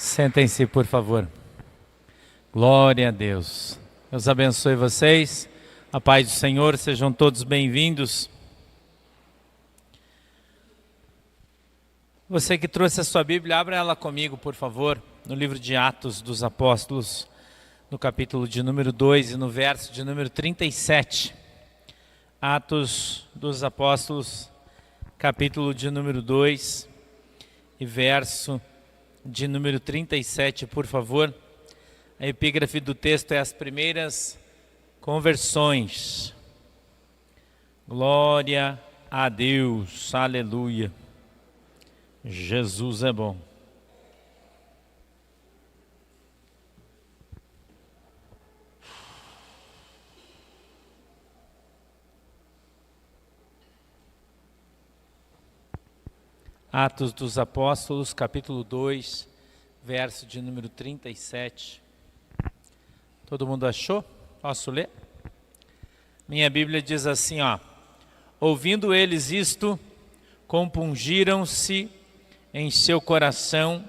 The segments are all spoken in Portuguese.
Sentem-se, por favor. Glória a Deus. Deus abençoe vocês. A paz do Senhor, sejam todos bem-vindos. Você que trouxe a sua Bíblia, abra ela comigo, por favor, no livro de Atos dos Apóstolos, no capítulo de número 2 e no verso de número 37. Atos dos Apóstolos, capítulo de número 2 e verso de número 37, por favor. A epígrafe do texto é as primeiras conversões. Glória a Deus, aleluia. Jesus é bom. Atos dos Apóstolos, capítulo 2, verso de número 37. Todo mundo achou? Posso ler? Minha Bíblia diz assim, ouvindo eles isto, compungiram-se em seu coração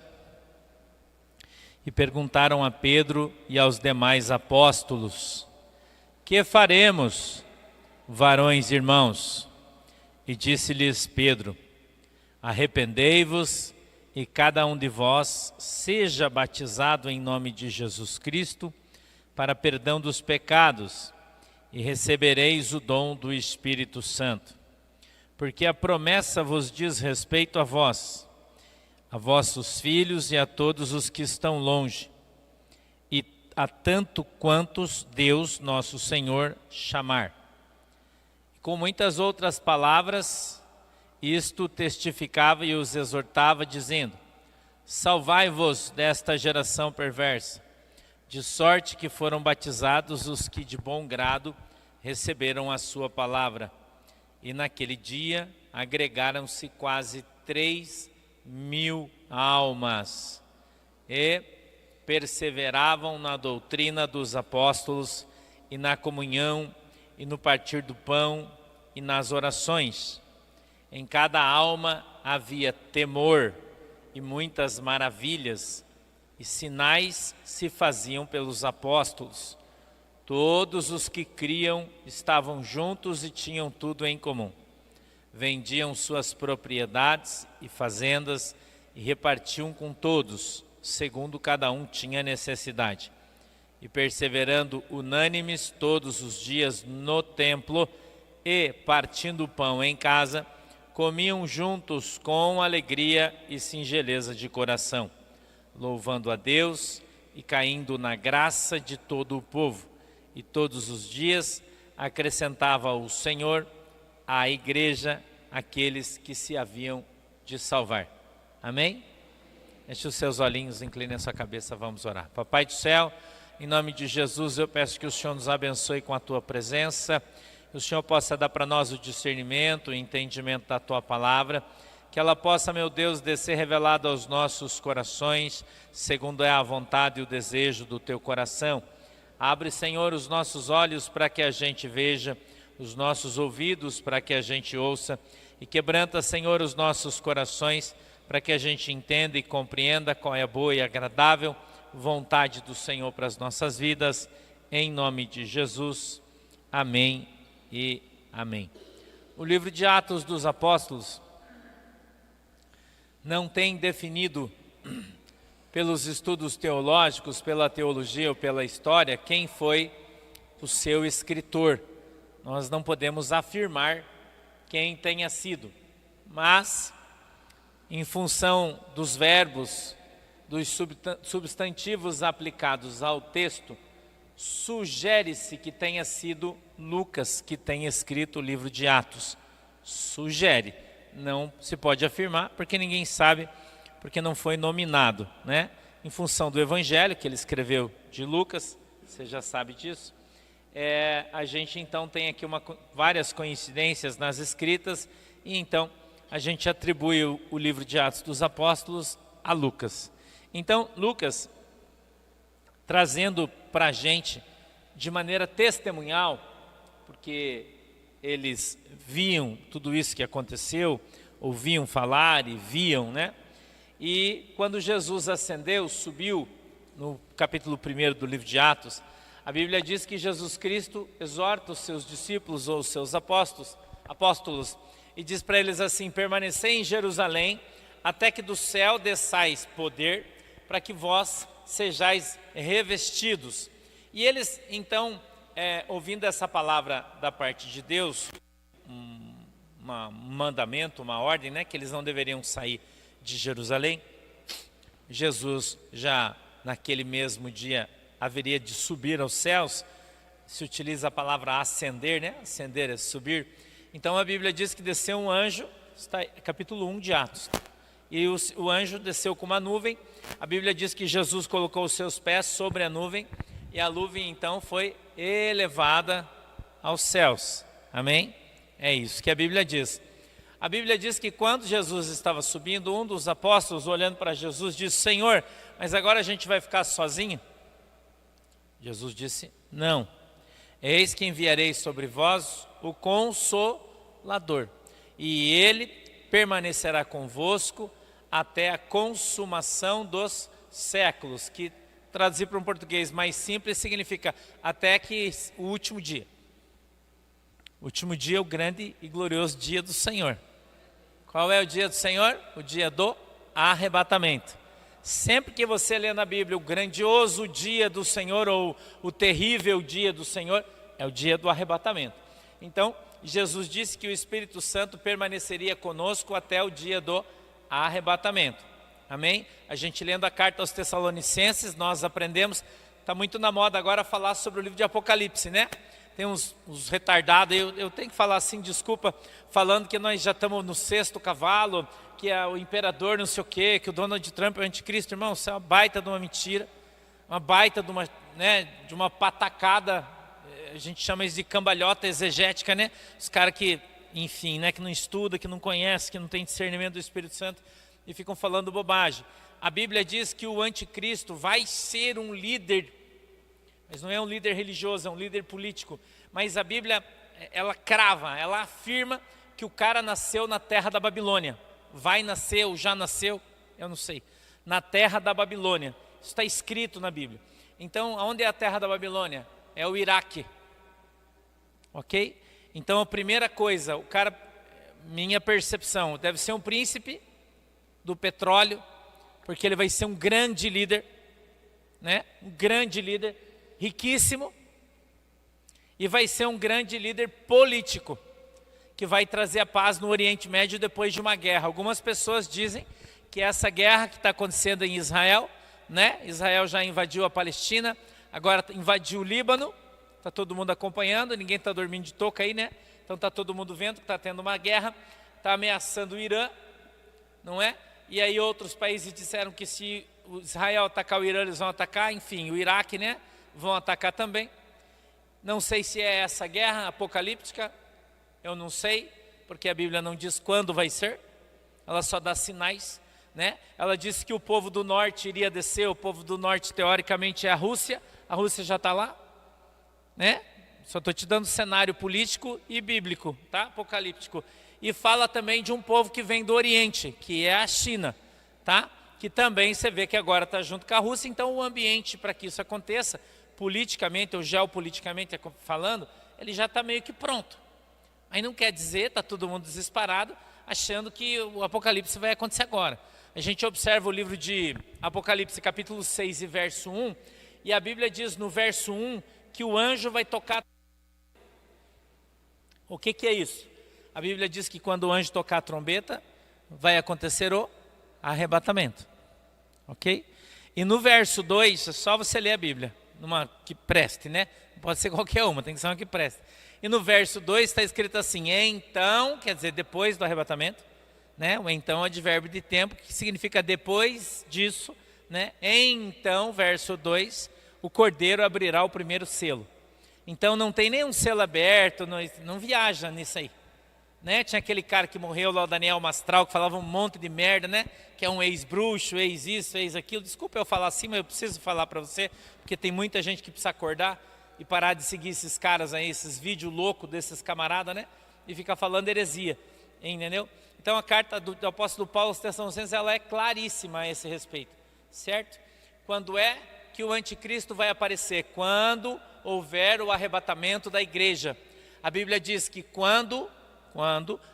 e perguntaram a Pedro e aos demais apóstolos: que faremos, varões e irmãos? E disse-lhes Pedro: arrependei-vos e cada um de vós seja batizado em nome de Jesus Cristo para perdão dos pecados, e recebereis o dom do Espírito Santo. Porque a promessa vos diz respeito a vós, a vossos filhos e a todos os que estão longe, e a tanto quantos Deus nosso Senhor chamar. Com muitas outras palavras, isto testificava e os exortava, dizendo: salvai-vos desta geração perversa, de sorte que foram batizados os que de bom grado receberam a sua palavra. E naquele dia agregaram-se quase 3.000 almas, e perseveravam na doutrina dos apóstolos, e na comunhão, e no partir do pão, e nas orações. Em cada alma havia temor, e muitas maravilhas e sinais se faziam pelos apóstolos. Todos os que criam estavam juntos e tinham tudo em comum. Vendiam suas propriedades e fazendas e repartiam com todos, segundo cada um tinha necessidade. E perseverando unânimes todos os dias no templo e partindo o pão em casa, comiam juntos com alegria e singeleza de coração, louvando a Deus e caindo na graça de todo o povo. E todos os dias acrescentava o Senhor à igreja aqueles que se haviam de salvar. Amém? Feche os seus olhinhos, incline a sua cabeça, vamos orar. Papai do céu, em nome de Jesus, eu peço que o Senhor nos abençoe com a tua presença, que o Senhor possa dar para nós o discernimento, o entendimento da tua palavra, que ela possa, meu Deus, descer revelada aos nossos corações, segundo é a vontade e o desejo do teu coração. Abre, Senhor, os nossos olhos para que a gente veja, os nossos ouvidos para que a gente ouça, e quebranta, Senhor, os nossos corações para que a gente entenda e compreenda qual é a boa e agradável vontade do Senhor para as nossas vidas, em nome de Jesus. Amém e amém. O livro de Atos dos Apóstolos não tem definido, pelos estudos teológicos, pela teologia ou pela história, quem foi o seu escritor. Nós não podemos afirmar quem tenha sido, mas em função dos verbos, dos substantivos aplicados ao texto, sugere-se que tenha sido Lucas que tenha escrito o livro de Atos. Sugere, não se pode afirmar porque ninguém sabe, porque não foi nominado, né? Em função do evangelho que ele escreveu de Lucas, você já sabe disso. A gente então tem aqui várias coincidências nas escritas, e então a gente atribui o livro de Atos dos Apóstolos a Lucas. Então Lucas, trazendo para a gente de maneira testemunhal, porque eles viam tudo isso que aconteceu, ouviam falar e viam, né? E quando Jesus ascendeu, subiu, no capítulo 1 do livro de Atos, a Bíblia diz que Jesus Cristo exorta os seus discípulos ou os seus apóstolos e diz para eles assim: permanecei em Jerusalém até que do céu desçais poder, para que vós sejais revestidos. E eles então, ouvindo essa palavra da parte de Deus, um mandamento, uma ordem, né, que eles não deveriam sair de Jerusalém, Jesus já naquele mesmo dia haveria de subir aos céus. Se utiliza a palavra ascender, né? Ascender é subir. Então a Bíblia diz que desceu um anjo, está capítulo 1 de Atos, e o anjo desceu com uma nuvem. A Bíblia diz que Jesus colocou os seus pés sobre a nuvem, e a nuvem então foi elevada aos céus. Amém? É isso que a Bíblia diz. A Bíblia diz que quando Jesus estava subindo, um dos apóstolos, olhando para Jesus, disse: Senhor, mas agora a gente vai ficar sozinho? Jesus disse: não, eis que enviarei sobre vós o Consolador, e ele permanecerá convosco até a consumação dos séculos, que traduzir para um português mais simples significa até que o último dia. O último dia é o grande e glorioso dia do Senhor. Qual é o dia do Senhor? O dia do arrebatamento. Sempre que você lê na Bíblia o grandioso dia do Senhor ou o terrível dia do Senhor, é o dia do arrebatamento. Então, Jesus disse que o Espírito Santo permaneceria conosco até o dia do arrebatamento. Amém? A gente lendo a carta aos Tessalonicenses, nós aprendemos, está muito na moda agora falar sobre o livro de Apocalipse, né? Tem uns retardados, eu tenho que falar assim, desculpa, falando que nós já estamos no 6º cavalo, que é o imperador não sei o quê, que o Donald Trump é o anticristo. Irmão, isso é uma baita de uma mentira, uma baita de uma, né, de uma patacada, a gente chama isso de cambalhota exegética, né? Os caras que, enfim, né, que não estudam, que não conhecem, que não tem discernimento do Espírito Santo e ficam falando bobagem. A Bíblia diz que o anticristo vai ser um líder, mas não é um líder religioso, é um líder político. Mas a Bíblia, ela crava, ela afirma que o cara nasceu na terra da Babilônia. Vai nascer ou já nasceu, eu não sei, na terra da Babilônia. Isso está escrito na Bíblia. Então, aonde é a terra da Babilônia? É o Iraque. Ok? Então, a primeira coisa, o cara, minha percepção, deve ser um príncipe do petróleo, porque ele vai ser um grande líder, né? Um grande líder, riquíssimo, e vai ser um grande líder político, que vai trazer a paz no Oriente Médio depois de uma guerra. Algumas pessoas dizem que essa guerra que está acontecendo em Israel, né? Israel já invadiu a Palestina, agora invadiu o Líbano, está todo mundo acompanhando, ninguém está dormindo de touca aí, né? Então está todo mundo vendo que está tendo uma guerra, está ameaçando o Irã, não é? E aí outros países disseram que se o Israel atacar o Irã, eles vão atacar, enfim, o Iraque, né? Vão atacar também. Não sei se é essa guerra apocalíptica, eu não sei, porque a Bíblia não diz quando vai ser, ela só dá sinais, né? Ela disse que o povo do norte iria descer, o povo do norte teoricamente é a Rússia já está lá, né? Só estou te dando cenário político e bíblico, tá? Apocalíptico. E fala também de um povo que vem do Oriente, que é a China, tá? Que também você vê que agora está junto com a Rússia. Então o ambiente para que isso aconteça, politicamente ou geopoliticamente falando, ele já está meio que pronto. Aí não quer dizer, está todo mundo desesperado, achando que o Apocalipse vai acontecer agora. A gente observa o livro de Apocalipse, capítulo 6 e verso 1, e a Bíblia diz no verso 1 que o anjo vai tocar. O que é isso? A Bíblia diz que quando o anjo tocar a trombeta, vai acontecer o arrebatamento. Ok? E no verso 2, é só você ler a Bíblia, numa que preste, né? Não pode ser qualquer uma, tem que ser uma que preste. E no verso 2 está escrito assim: então, quer dizer, depois do arrebatamento, né? O então é advérbio de tempo, que significa depois disso, né? Então, verso 2, o cordeiro abrirá o primeiro selo. Então não tem nenhum selo aberto, não viaja nisso aí, né? Tinha aquele cara que morreu lá, o Daniel Mastral, que falava um monte de merda, né? Que é um ex-bruxo, ex-isso, ex-aquilo. Desculpa eu falar assim, mas eu preciso falar para você, porque tem muita gente que precisa acordar e parar de seguir esses caras aí, esses vídeos loucos desses camaradas, né? E ficar falando heresia, entendeu? Então a carta do apóstolo Paulo aos Tessalonicenses, ela é claríssima a esse respeito, certo? Quando é que o anticristo vai aparecer? Quando houver o arrebatamento da igreja. A Bíblia diz que quando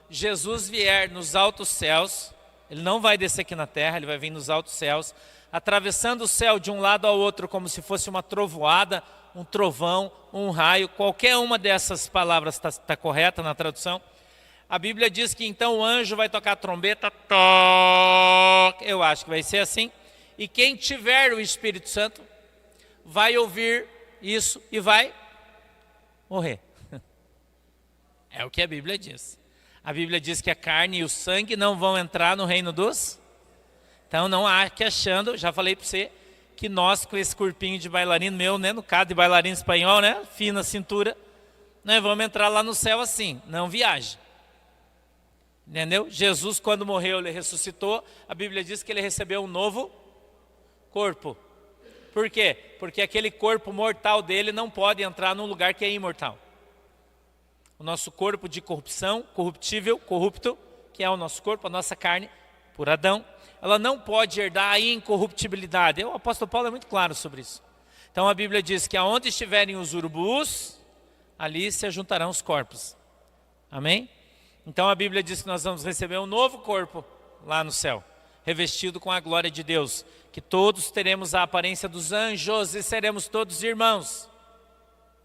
Jesus vier nos altos céus, ele não vai descer aqui na terra, ele vai vir nos altos céus, atravessando o céu de um lado ao outro como se fosse uma trovoada, um trovão, um raio, qualquer uma dessas palavras está correta na tradução. A Bíblia diz que então o anjo vai tocar a trombeta, eu acho que vai ser assim, e quem tiver o Espírito Santo vai ouvir isso e vai morrer. É o que a Bíblia diz. A Bíblia diz que a carne e o sangue não vão entrar no reino dos... Então não há que achando, já falei para você, que nós com esse corpinho de bailarino meu, né, no caso de bailarino espanhol, né, fina cintura, nós vamos entrar lá no céu assim, não viaje. Entendeu? Jesus, quando morreu, ele ressuscitou. A Bíblia diz que ele recebeu um novo corpo. Por quê? Porque aquele corpo mortal dele não pode entrar num lugar que é imortal. O nosso corpo de corrupção, corruptível, corrupto, que é o nosso corpo, a nossa carne, por Adão, ela não pode herdar a incorruptibilidade. O apóstolo Paulo é muito claro sobre isso. Então a Bíblia diz que aonde estiverem os urubus, ali se ajuntarão os corpos. Amém? Então a Bíblia diz que nós vamos receber um novo corpo lá no céu, revestido com a glória de Deus, que todos teremos a aparência dos anjos e seremos todos irmãos.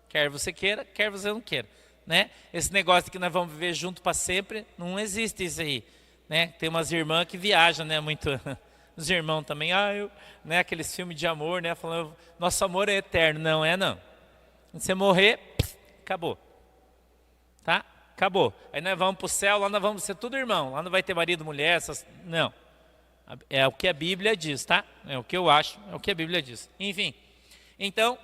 Quer você queira, quer você não queira, né? Esse negócio de que nós vamos viver junto para sempre, não existe isso aí, né? Tem umas irmãs que viajam, né, muito, os irmãos também, né, aqueles filmes de amor, né, falando, nosso amor é eterno. Não é não. Quando você morrer, acabou. Tá? Acabou. Aí nós vamos para o céu, lá nós vamos ser tudo irmão. Lá não vai ter marido, mulher, não. É o que a Bíblia diz, tá? É o que eu acho, é o que a Bíblia diz. Enfim, então,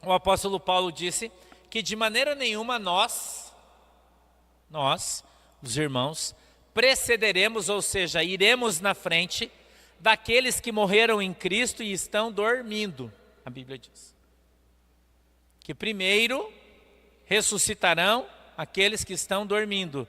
o apóstolo Paulo disse que de maneira nenhuma nós, os irmãos, precederemos, ou seja, iremos na frente daqueles que morreram em Cristo e estão dormindo. A Bíblia diz que primeiro ressuscitarão aqueles que estão dormindo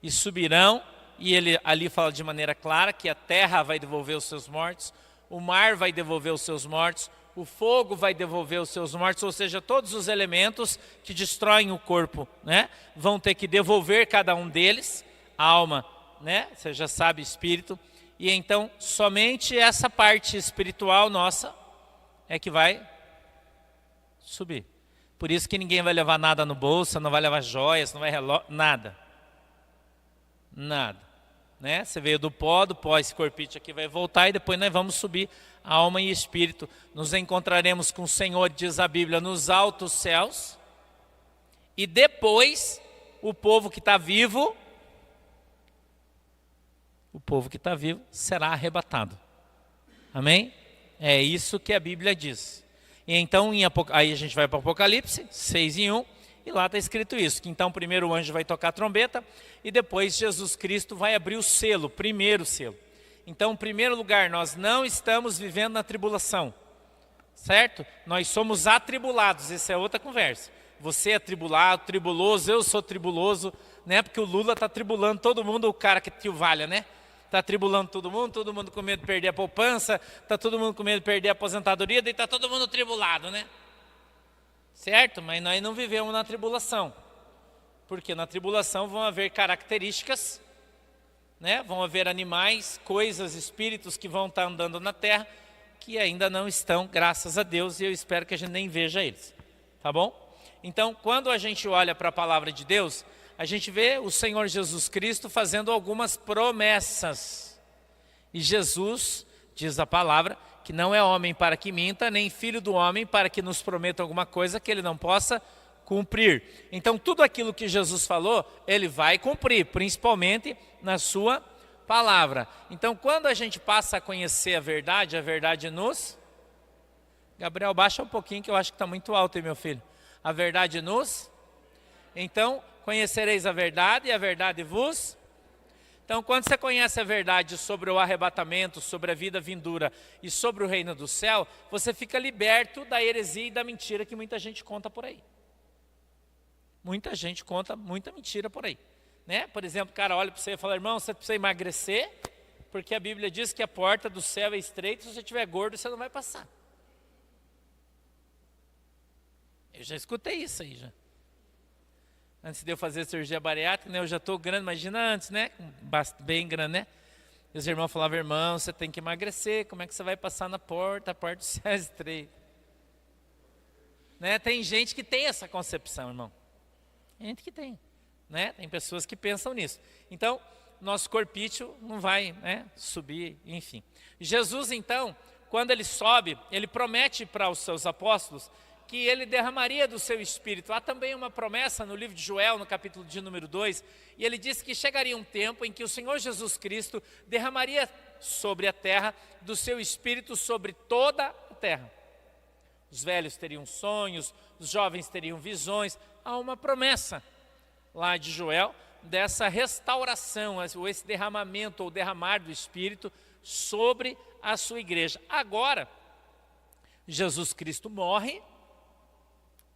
e subirão, e ele ali fala de maneira clara que a terra vai devolver os seus mortos, o mar vai devolver os seus mortos, o fogo vai devolver os seus mortos, ou seja, todos os elementos que destroem o corpo, né, vão ter que devolver cada um deles, a alma, né, você já sabe, espírito, e então somente essa parte espiritual nossa é que vai subir. Por isso que ninguém vai levar nada no bolso, não vai levar joias, não vai relógio, nada. Nada. Né? Você veio do pó, esse corpite aqui vai voltar e depois nós vamos subir alma e espírito. Nos encontraremos com o Senhor, diz a Bíblia, nos altos céus. E depois, o povo que está vivo, será arrebatado. Amém? É isso que a Bíblia diz. E então, aí a gente vai para o Apocalipse 6:1, e lá está escrito isso, que então primeiro o anjo vai tocar a trombeta, e depois Jesus Cristo vai abrir o selo, primeiro selo. Então, em primeiro lugar, nós não estamos vivendo na tribulação, certo? Nós somos atribulados, essa é outra conversa. Você é tribulado, tribuloso, eu sou tribuloso, né? Porque o Lula está tribulando todo mundo, o cara que te valha, né? Está tribulando todo mundo com medo de perder a poupança, está todo mundo com medo de perder a aposentadoria, daí está todo mundo tribulado, né? Certo? Mas nós não vivemos na tribulação. Porque na tribulação vão haver características, né? Vão haver animais, coisas, espíritos que vão estar andando na terra, que ainda não estão, graças a Deus, e eu espero que a gente nem veja eles. Tá bom? Então, quando a gente olha para a palavra de Deus, a gente vê o Senhor Jesus Cristo fazendo algumas promessas. E Jesus, diz a palavra, que não é homem para que minta, nem filho do homem para que nos prometa alguma coisa que ele não possa cumprir. Então tudo aquilo que Jesus falou, ele vai cumprir, principalmente na sua palavra. Então quando a gente passa a conhecer a verdade nos... Gabriel, baixa um pouquinho que eu acho que está muito alto aí, meu filho. A verdade nos... Então... Conhecereis a verdade e a verdade vos... Então, quando você conhece a verdade sobre o arrebatamento, sobre a vida vindoura e sobre o reino do céu, você fica liberto da heresia e da mentira que muita gente conta por aí. Muita gente conta muita mentira por aí. né? Por exemplo, o cara olha para você e fala, irmão, você precisa emagrecer, porque a Bíblia diz que a porta do céu é estreita, se você estiver gordo, você não vai passar. Eu já escutei isso aí, já. Antes de eu fazer cirurgia bariátrica, né, eu já estou grande, imagina antes, né? Bem grande, né? E os irmãos falavam, irmão, você tem que emagrecer, como é que você vai passar na porta, a porta do céu é estreita. Né? Tem gente que tem essa concepção, irmão. Tem gente que tem, né? Tem pessoas que pensam nisso. Então, nosso corpício não vai, né, subir, enfim. Jesus, então, quando ele sobe, ele promete para os seus apóstolos que ele derramaria do seu Espírito. Há também uma promessa no livro de Joel, no capítulo de número 2, e ele disse que chegaria um tempo em que o Senhor Jesus Cristo derramaria sobre a terra do seu Espírito sobre toda a terra. Os velhos teriam sonhos, os jovens teriam visões. Há uma promessa lá de Joel dessa restauração, ou esse derramamento ou derramar do Espírito sobre a sua igreja. Agora, Jesus Cristo morre,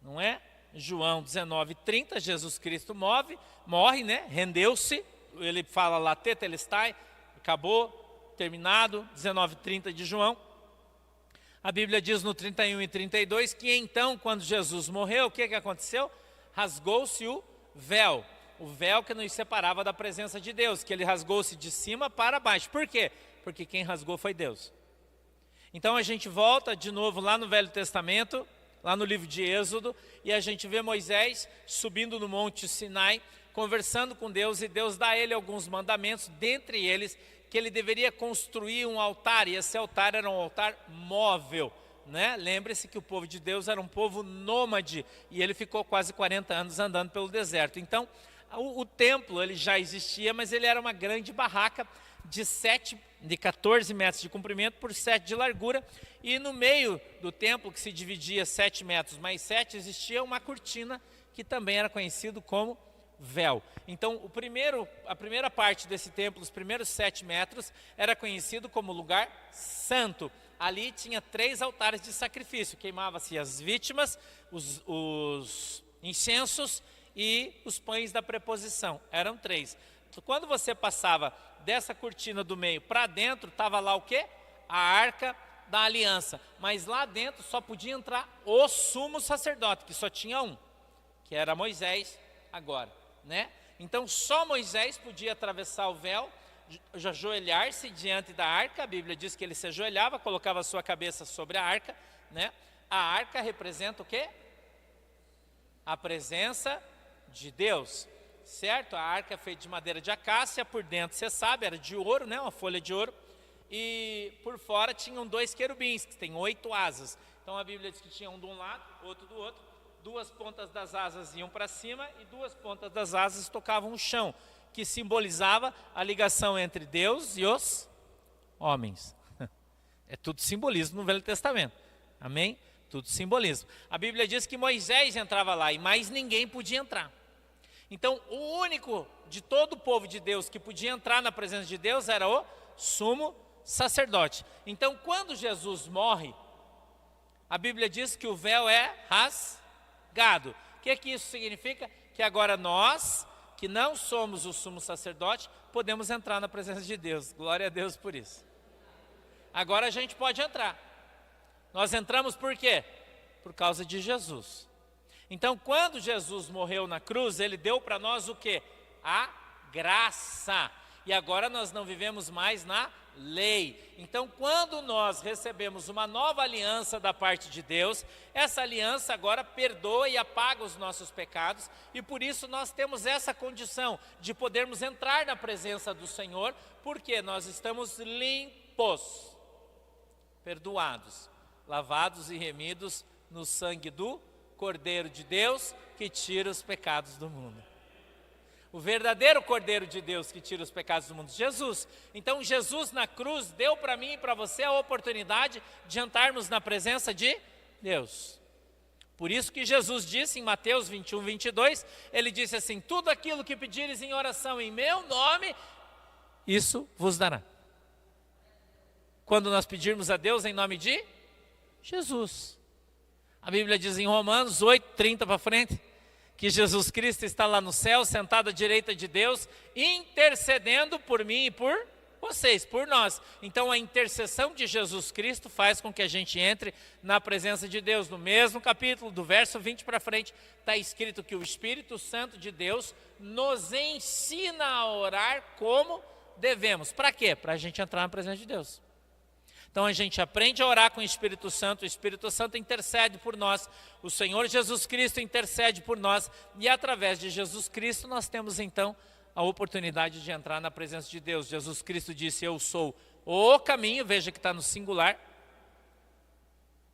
não é? João 19:30, Jesus Cristo morre, né? Rendeu-se, ele fala lá, tetelestai, acabou, terminado, 19:30 de João. A Bíblia diz no 31 e 32 que então, quando Jesus morreu, o que aconteceu? Rasgou-se o véu que nos separava da presença de Deus, que ele rasgou-se de cima para baixo. Por quê? Porque quem rasgou foi Deus. Então a gente volta de novo lá no Velho Testamento, lá no livro de Êxodo, e a gente vê Moisés subindo no monte Sinai, conversando com Deus, e Deus dá a ele alguns mandamentos, dentre eles, que ele deveria construir um altar, e esse altar era um altar móvel, né? Lembre-se que o povo de Deus era um povo nômade, e ele ficou quase 40 anos andando pelo deserto. Então, o templo ele já existia, mas ele era uma grande barraca de 14 metros de comprimento por 7 de largura, e no meio do templo, que se dividia 7 metros mais 7, existia uma cortina, que também era conhecido como véu. Então, a primeira parte desse templo, os primeiros 7 metros, era conhecido como lugar santo. Ali tinha 3 altares de sacrifício, queimava-se as vítimas, os incensos e os pães da preposição, eram 3. Quando você passava dessa cortina do meio para dentro, estava lá o quê? A arca da aliança, mas lá dentro só podia entrar o sumo sacerdote, que só tinha um, que era Moisés agora, né? Então só Moisés podia atravessar o véu, ajoelhar-se diante da arca. A Bíblia diz que ele se ajoelhava, colocava a sua cabeça sobre a arca, né? A arca representa o quê? A presença de Deus, certo? A arca é feita de madeira de acácia, por dentro, você sabe, era de ouro, né? Uma folha de ouro, e por fora tinham 2 querubins, que têm 8 asas. Então a Bíblia diz que tinha um de um lado, outro do outro, 2 pontas das asas iam para cima e 2 pontas das asas tocavam o chão, que simbolizava a ligação entre Deus e os homens. É tudo simbolismo no Velho Testamento, amém? Tudo simbolismo. A Bíblia diz que Moisés entrava lá e mais ninguém podia entrar. Então, o único de todo o povo de Deus que podia entrar na presença de Deus era o sumo sacerdote. Então, quando Jesus morre, a Bíblia diz que o véu é rasgado. O que isso significa? Que agora nós, que não somos o sumo sacerdote, podemos entrar na presença de Deus. Glória a Deus por isso. Agora a gente pode entrar. Nós entramos por quê? Por causa de Jesus. Então, quando Jesus morreu na cruz, ele deu para nós o quê? A graça. E agora nós não vivemos mais na lei. Então, quando nós recebemos uma nova aliança da parte de Deus, essa aliança agora perdoa e apaga os nossos pecados, e por isso nós temos essa condição de podermos entrar na presença do Senhor, porque nós estamos limpos, perdoados, lavados e remidos no sangue do Cordeiro de Deus, que tira os pecados do mundo. O verdadeiro Cordeiro de Deus que tira os pecados do mundo, Jesus. Então Jesus na cruz deu para mim e para você a oportunidade de entrarmos na presença de Deus. Por isso que Jesus disse em Mateus 21, 22, ele disse assim: tudo aquilo que pedires em oração em meu nome, isso vos dará. Quando nós pedirmos a Deus em nome de Jesus. A Bíblia diz em Romanos 8, 30 para frente, que Jesus Cristo está lá no céu, sentado à direita de Deus, intercedendo por mim e por vocês, por nós. Então a intercessão de Jesus Cristo faz com que a gente entre na presença de Deus. No mesmo capítulo, do verso 20 para frente, está escrito que o Espírito Santo de Deus nos ensina a orar como devemos. Para quê? Para a gente entrar na presença de Deus. Então a gente aprende a orar com o Espírito Santo intercede por nós, o Senhor Jesus Cristo intercede por nós, e através de Jesus Cristo nós temos então a oportunidade de entrar na presença de Deus. Jesus Cristo disse: eu sou o caminho, veja que está no singular,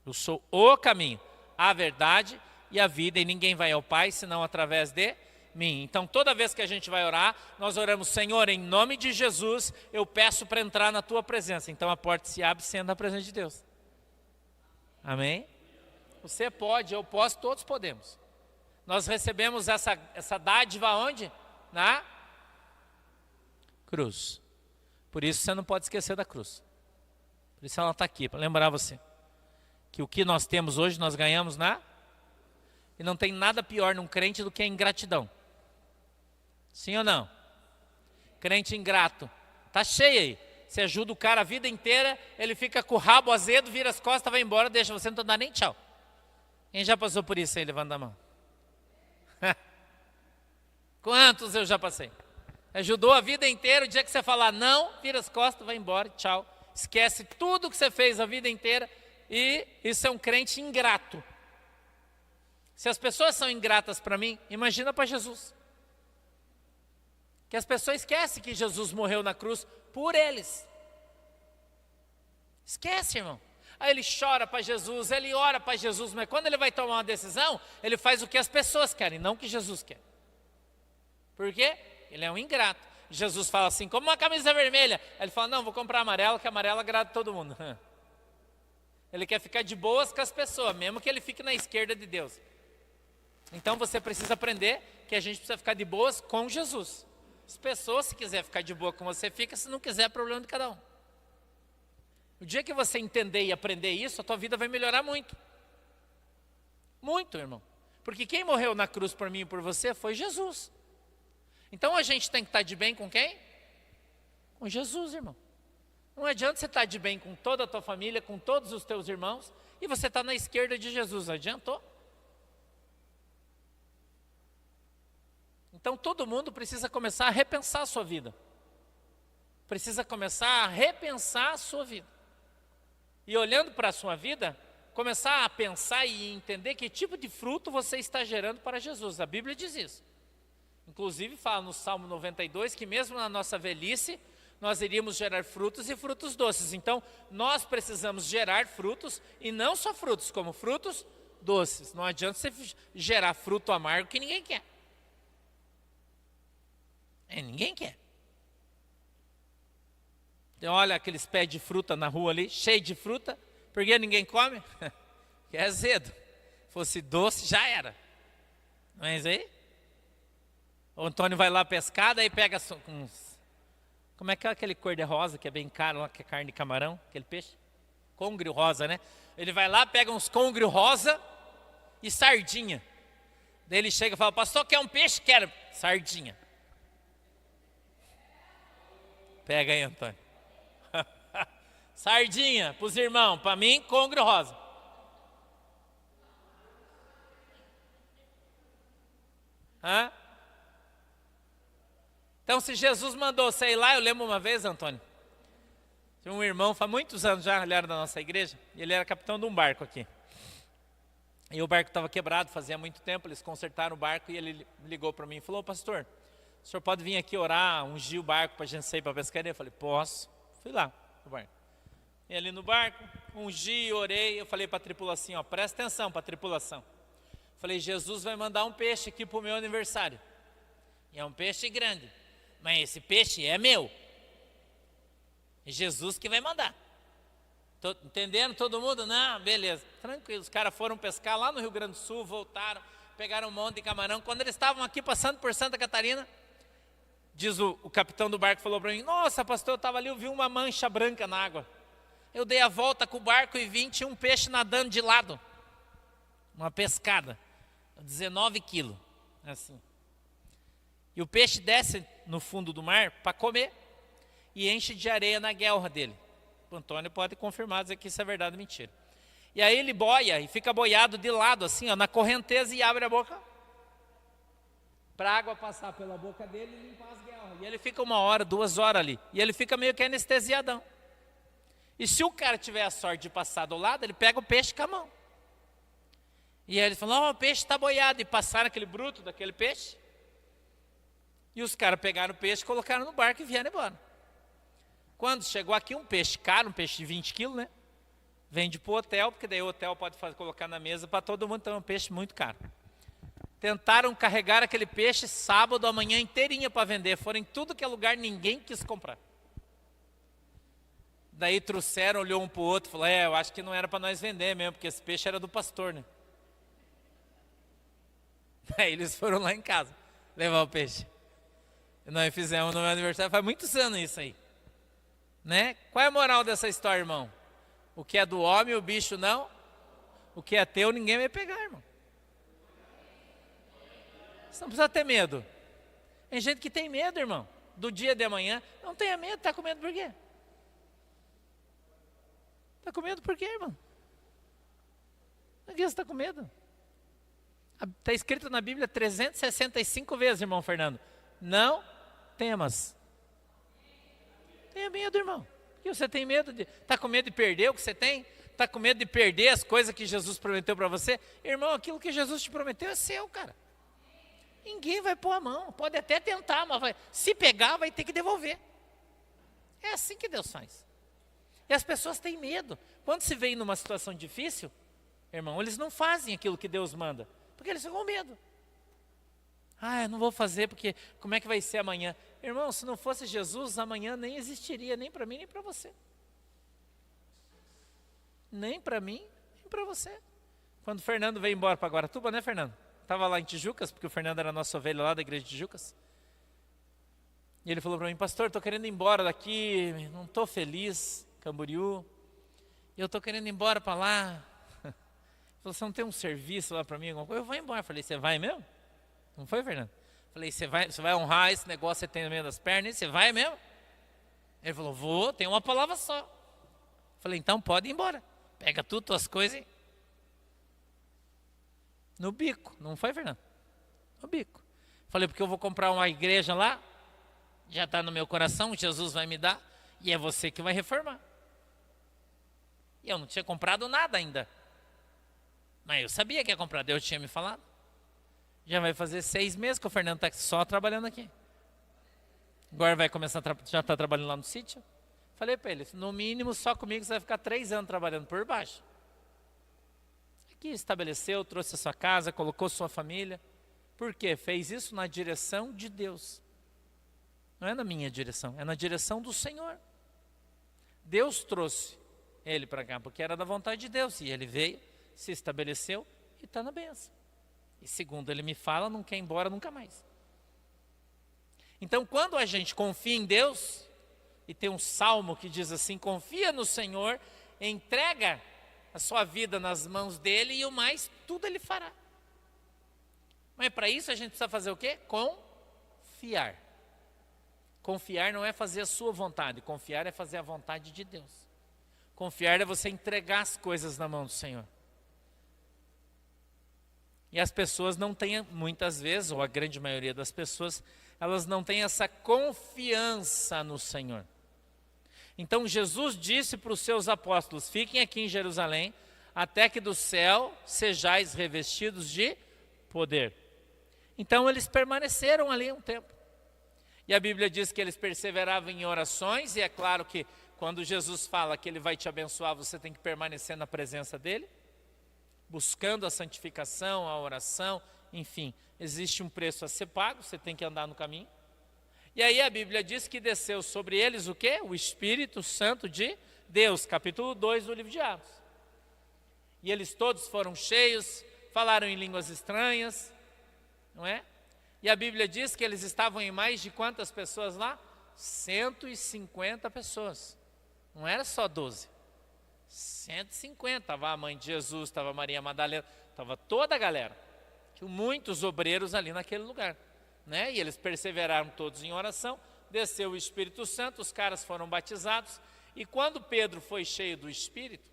eu sou o caminho, a verdade e a vida, e ninguém vai ao Pai senão através de mim. Então toda vez que a gente vai orar, nós oramos: Senhor, em nome de Jesus, eu peço para entrar na tua presença. Então a porta se abre sendo na presença de Deus. Amém? Você pode, eu posso, todos podemos. Nós recebemos essa dádiva onde? Na cruz. Por isso você não pode esquecer da cruz. Por isso ela está aqui, para lembrar você que o que nós temos hoje nós ganhamos e não tem nada pior num crente do que a ingratidão. Sim ou não? Crente ingrato. Está cheio aí. Você ajuda o cara a vida inteira, ele fica com o rabo azedo, vira as costas, vai embora, deixa você, não dá nem tchau. Quem já passou por isso aí? Levanta a mão. Quantos eu já passei? Ajudou a vida inteira, o dia que você falar não, vira as costas, vai embora, tchau. Esquece tudo que você fez a vida inteira, e isso é um crente ingrato. Se as pessoas são ingratas para mim, imagina para Jesus. Que as pessoas esquecem que Jesus morreu na cruz por eles. Esquece, irmão. Aí ele chora para Jesus, ele ora para Jesus, mas quando ele vai tomar uma decisão, ele faz o que as pessoas querem, não o que Jesus quer. Por quê? Ele é um ingrato. Jesus fala assim: como uma camisa vermelha. Aí ele fala: não, vou comprar amarela, que amarela agrada todo mundo. Ele quer ficar de boas com as pessoas, mesmo que ele fique na esquerda de Deus. Então você precisa aprender que a gente precisa ficar de boas com Jesus. As pessoas, se quiser ficar de boa com você, fica; se não quiser, é problema de cada um. O dia que você entender e aprender isso, a tua vida vai melhorar muito. Muito, irmão. Porque quem morreu na cruz por mim e por você foi Jesus. Então a gente tem que estar de bem com quem? Com Jesus, irmão. Não adianta você estar de bem com toda a tua família, com todos os teus irmãos, e você está na esquerda de Jesus. Adiantou? Então todo mundo precisa começar a repensar a sua vida. Precisa começar a repensar a sua vida. E olhando para a sua vida, começar a pensar e entender que tipo de fruto você está gerando para Jesus. A Bíblia diz isso. Inclusive fala no Salmo 92 que mesmo na nossa velhice, nós iríamos gerar frutos e frutos doces. Então, nós precisamos gerar frutos, e não só frutos, como frutos doces. Não adianta você gerar fruto amargo que ninguém quer. Ninguém quer. Então, olha aqueles pés de fruta na rua ali, cheio de fruta, por que ninguém come? Que é azedo. Se fosse doce, já era. Não é isso aí? O Antônio vai lá pescar, daí pega uns... Como é que é aquele cor-de-rosa, que é bem caro, que é carne de camarão, aquele peixe? Congrio rosa, né? Ele vai lá, pega uns congrio rosa e sardinha. Daí ele chega e fala: pastor, quer um peixe? Quero. Sardinha. Pega aí, Antônio. Sardinha para os irmãos, para mim, congrio rosa. Hã? Então, se Jesus mandou você ir lá, eu lembro uma vez, Antônio, tinha um irmão, faz muitos anos já, ele era da nossa igreja, e ele era capitão de um barco aqui. E o barco estava quebrado, fazia muito tempo, eles consertaram o barco, e ele ligou para mim e falou: pastor, o senhor pode vir aqui orar, ungir o barco para a gente sair para a pescaria? Eu falei: posso. Fui lá no barco. E ali no barco, ungi, orei, eu falei para a tripulação, ó, presta atenção para a tripulação. Falei: Jesus vai mandar um peixe aqui para o meu aniversário. E é um peixe grande. Mas esse peixe é meu. É Jesus que vai mandar. Tô entendendo todo mundo? Não, beleza. Tranquilo. Os caras foram pescar lá no Rio Grande do Sul, voltaram, pegaram um monte de camarão. Quando eles estavam aqui passando por Santa Catarina, diz o capitão do barco, falou para mim: nossa, pastor, eu estava ali, eu vi uma mancha branca na água. Eu dei a volta com o barco e vim, tinha um peixe nadando de lado. Uma pescada. 19 quilos. assim. E o peixe desce no fundo do mar para comer e enche de areia na guelra dele. O Antônio pode confirmar, dizer que isso é verdade ou mentira. E aí ele boia e fica boiado de lado, assim, ó, na correnteza, e abre a boca para a água passar pela boca dele e limpar as guelras. E ele fica 1 hora, 2 horas ali. E ele fica meio que anestesiadão. E se o cara tiver a sorte de passar do lado, ele pega o peixe com a mão. E aí eles falam, o peixe está boiado. E passaram aquele bruto daquele peixe. E os caras pegaram o peixe, colocaram no barco e vieram embora. Quando chegou aqui um peixe caro, um peixe de 20 quilos, né? Vende para o hotel, porque daí o hotel pode colocar na mesa para todo mundo, então é um peixe muito caro. Tentaram carregar aquele peixe sábado, a manhã inteirinha para vender. Foram em tudo que é lugar, ninguém quis comprar. Daí trouxeram, olhou um para o outro e falou, eu acho que não era para nós vender mesmo, porque esse peixe era do pastor, né? Daí eles foram lá em casa levar o peixe. E nós fizemos no meu aniversário, faz muitos anos isso aí. Né? Qual é a moral dessa história, irmão? O que é do homem, o bicho não. O que é teu, ninguém vai pegar, irmão. Você não precisa ter medo. Tem gente que tem medo, irmão, do dia de amanhã. Não tenha medo, está com medo por quê? Está com medo por quê, irmão? Por que você está com medo? Está escrito na Bíblia 365 vezes, irmão Fernando. Não temas. Tenha medo, irmão. Por que você tem medo de... Está com medo de perder o que você tem? Está com medo de perder as coisas que Jesus prometeu para você? Irmão, aquilo que Jesus te prometeu é seu, cara. Ninguém vai pôr a mão. Pode até tentar, mas se pegar, vai ter que devolver. É assim que Deus faz. E as pessoas têm medo. Quando se vem numa situação difícil, irmão, eles não fazem aquilo que Deus manda. Porque eles ficam com medo. Eu não vou fazer porque como é que vai ser amanhã? Irmão, se não fosse Jesus, amanhã nem existiria, nem para mim, nem para você. Nem para mim, nem para você. Quando o Fernando veio embora para Guaratuba, né, Fernando? Estava lá em Tijucas, porque o Fernando era nossa ovelha lá da igreja de Tijucas. E ele falou para mim, pastor, estou querendo ir embora daqui, não estou feliz, Camboriú. E eu estou querendo ir embora para lá. Ele falou, você não tem um serviço lá para mim? Alguma coisa? Eu vou embora. Eu falei, você vai mesmo? Não foi, Fernando? Falei, você vai honrar esse negócio que você tem no meio das pernas? Você vai mesmo? Ele falou, vou, tem uma palavra só. Falei, então pode ir embora. Pega tudo, tuas coisas. No bico, não foi, Fernando? No bico. Falei, porque eu vou comprar uma igreja lá, já está no meu coração, Jesus vai me dar, e é você que vai reformar. E eu não tinha comprado nada ainda. Mas eu sabia que ia comprar, Deus tinha me falado. Já vai fazer 6 meses que o Fernando está só trabalhando aqui. Agora vai começar, já está trabalhando lá no sítio. Falei para ele, no mínimo só comigo você vai ficar 3 anos trabalhando por baixo. Aqui estabeleceu, trouxe a sua casa, colocou sua família. Por quê? Fez isso na direção de Deus. Não é na minha direção, é na direção do Senhor. Deus trouxe ele para cá, porque era da vontade de Deus. E ele veio, se estabeleceu e está na bênção. E segundo ele me fala, não quer ir embora nunca mais. Então, quando a gente confia em Deus, e tem um salmo que diz assim, confia no Senhor, entrega a sua vida nas mãos dele e o mais, tudo ele fará. Mas para isso a gente precisa fazer o quê? Confiar. Confiar não é fazer a sua vontade, confiar é fazer a vontade de Deus. Confiar é você entregar as coisas na mão do Senhor. E as pessoas não têm, muitas vezes, ou a grande maioria das pessoas, elas não têm essa confiança no Senhor. Então Jesus disse para os seus apóstolos, fiquem aqui em Jerusalém, até que do céu sejais revestidos de poder. Então eles permaneceram ali um tempo. E a Bíblia diz que eles perseveravam em orações, e é claro que quando Jesus fala que Ele vai te abençoar, você tem que permanecer na presença dEle, buscando a santificação, a oração, enfim, existe um preço a ser pago, você tem que andar no caminho. E aí a Bíblia diz que desceu sobre eles o quê? O Espírito Santo de Deus, capítulo 2 do livro de Atos. E eles todos foram cheios, falaram em línguas estranhas, não é? E a Bíblia diz que eles estavam em mais de quantas pessoas lá? 150 pessoas, não era só 12. 150, estava a mãe de Jesus, estava Maria Madalena, estava toda a galera. Tinha muitos obreiros ali naquele lugar, né? E eles perseveraram todos em oração, desceu o Espírito Santo, os caras foram batizados. E quando Pedro foi cheio do Espírito,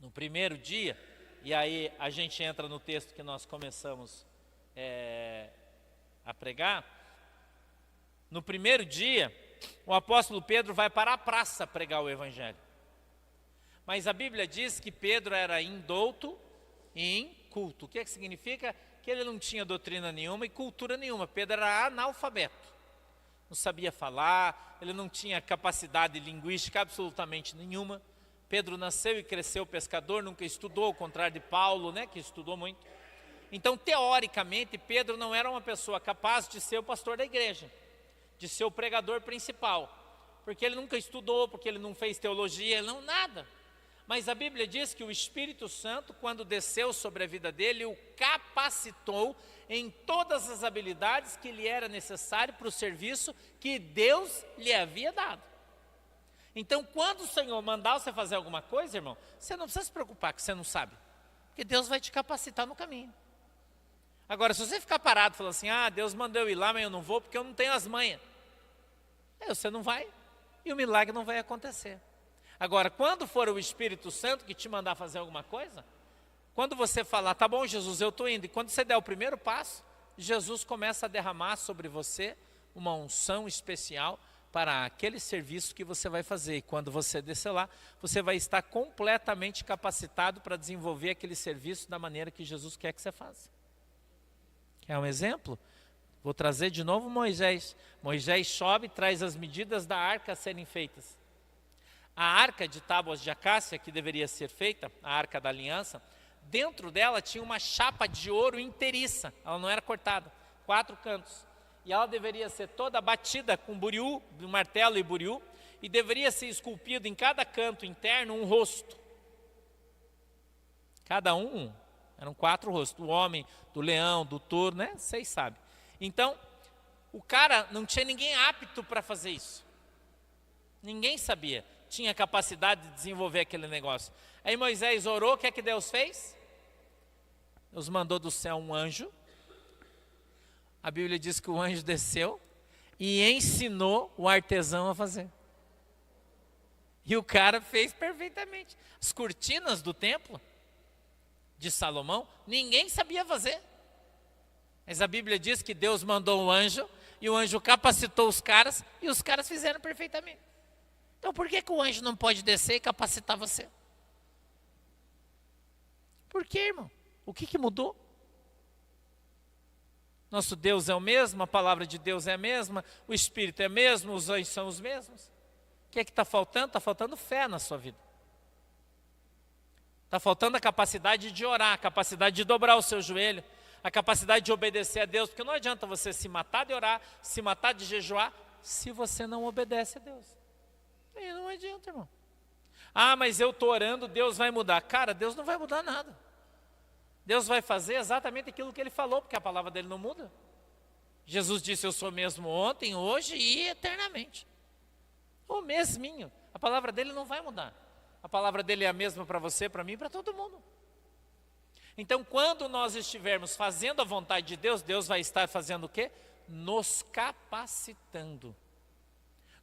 no primeiro dia, e aí a gente entra no texto que nós começamos a pregar, no primeiro dia, o apóstolo Pedro vai para a praça pregar o Evangelho. Mas a Bíblia diz que Pedro era indouto e inculto. O que significa? Que ele não tinha doutrina nenhuma e cultura nenhuma. Pedro era analfabeto, não sabia falar, ele não tinha capacidade linguística absolutamente nenhuma. Pedro nasceu e cresceu pescador, nunca estudou, ao contrário de Paulo, né, que estudou muito. Então, teoricamente, Pedro não era uma pessoa capaz de ser o pastor da igreja, de ser o pregador principal, porque ele nunca estudou, porque ele não fez teologia, não nada. Mas a Bíblia diz que o Espírito Santo, quando desceu sobre a vida dele, o capacitou em todas as habilidades que lhe era necessário para o serviço que Deus lhe havia dado. Então, quando o Senhor mandar você fazer alguma coisa, irmão, você não precisa se preocupar que você não sabe, porque Deus vai te capacitar no caminho. Agora, se você ficar parado falando assim, Deus mandou eu ir lá, mas eu não vou porque eu não tenho as manhas, você não vai e o milagre não vai acontecer. Agora, quando for o Espírito Santo que te mandar fazer alguma coisa, quando você falar, tá bom, Jesus, eu estou indo, e quando você der o primeiro passo, Jesus começa a derramar sobre você uma unção especial para aquele serviço que você vai fazer. E quando você descer lá, você vai estar completamente capacitado para desenvolver aquele serviço da maneira que Jesus quer que você faça. Quer um exemplo? Vou trazer de novo Moisés. Moisés sobe e traz as medidas da arca a serem feitas. A arca de tábuas de acácia, que deveria ser feita, a arca da aliança, dentro dela tinha uma chapa de ouro inteiriça, ela não era cortada, 4 cantos. E ela deveria ser toda batida com buriu, martelo e buriu, e deveria ser esculpido em cada canto interno um rosto. Cada um, eram 4 rostos, do homem, do leão, do touro, né? Vocês sabem. Então, o cara, não tinha ninguém apto para fazer isso. Ninguém sabia, tinha capacidade de desenvolver aquele negócio. Aí Moisés orou, o que é que Deus fez? Deus mandou do céu um anjo. A Bíblia diz que o anjo desceu e ensinou o artesão a fazer. E o cara fez perfeitamente. As cortinas do templo de Salomão, ninguém sabia fazer. Mas a Bíblia diz que Deus mandou o anjo, e o anjo capacitou os caras, e os caras fizeram perfeitamente. Então por que o anjo não pode descer e capacitar você? Por que, irmão? O que mudou? Nosso Deus é o mesmo, a palavra de Deus é a mesma, o Espírito é o mesmo, os anjos são os mesmos. O que está faltando? Está faltando fé na sua vida. Está faltando a capacidade de orar, a capacidade de dobrar o seu joelho, a capacidade de obedecer a Deus, porque não adianta você se matar de orar, se matar de jejuar, se você não obedece a Deus. Aí não adianta, irmão. Mas eu estou orando, Deus vai mudar. Cara, Deus não vai mudar nada. Deus vai fazer exatamente aquilo que Ele falou, porque a palavra dEle não muda. Jesus disse, eu sou mesmo ontem, hoje e eternamente. O mesminho. A palavra dEle não vai mudar. A palavra dEle é a mesma para você, para mim, para todo mundo. Então, quando nós estivermos fazendo a vontade de Deus, Deus vai estar fazendo o quê? Nos capacitando.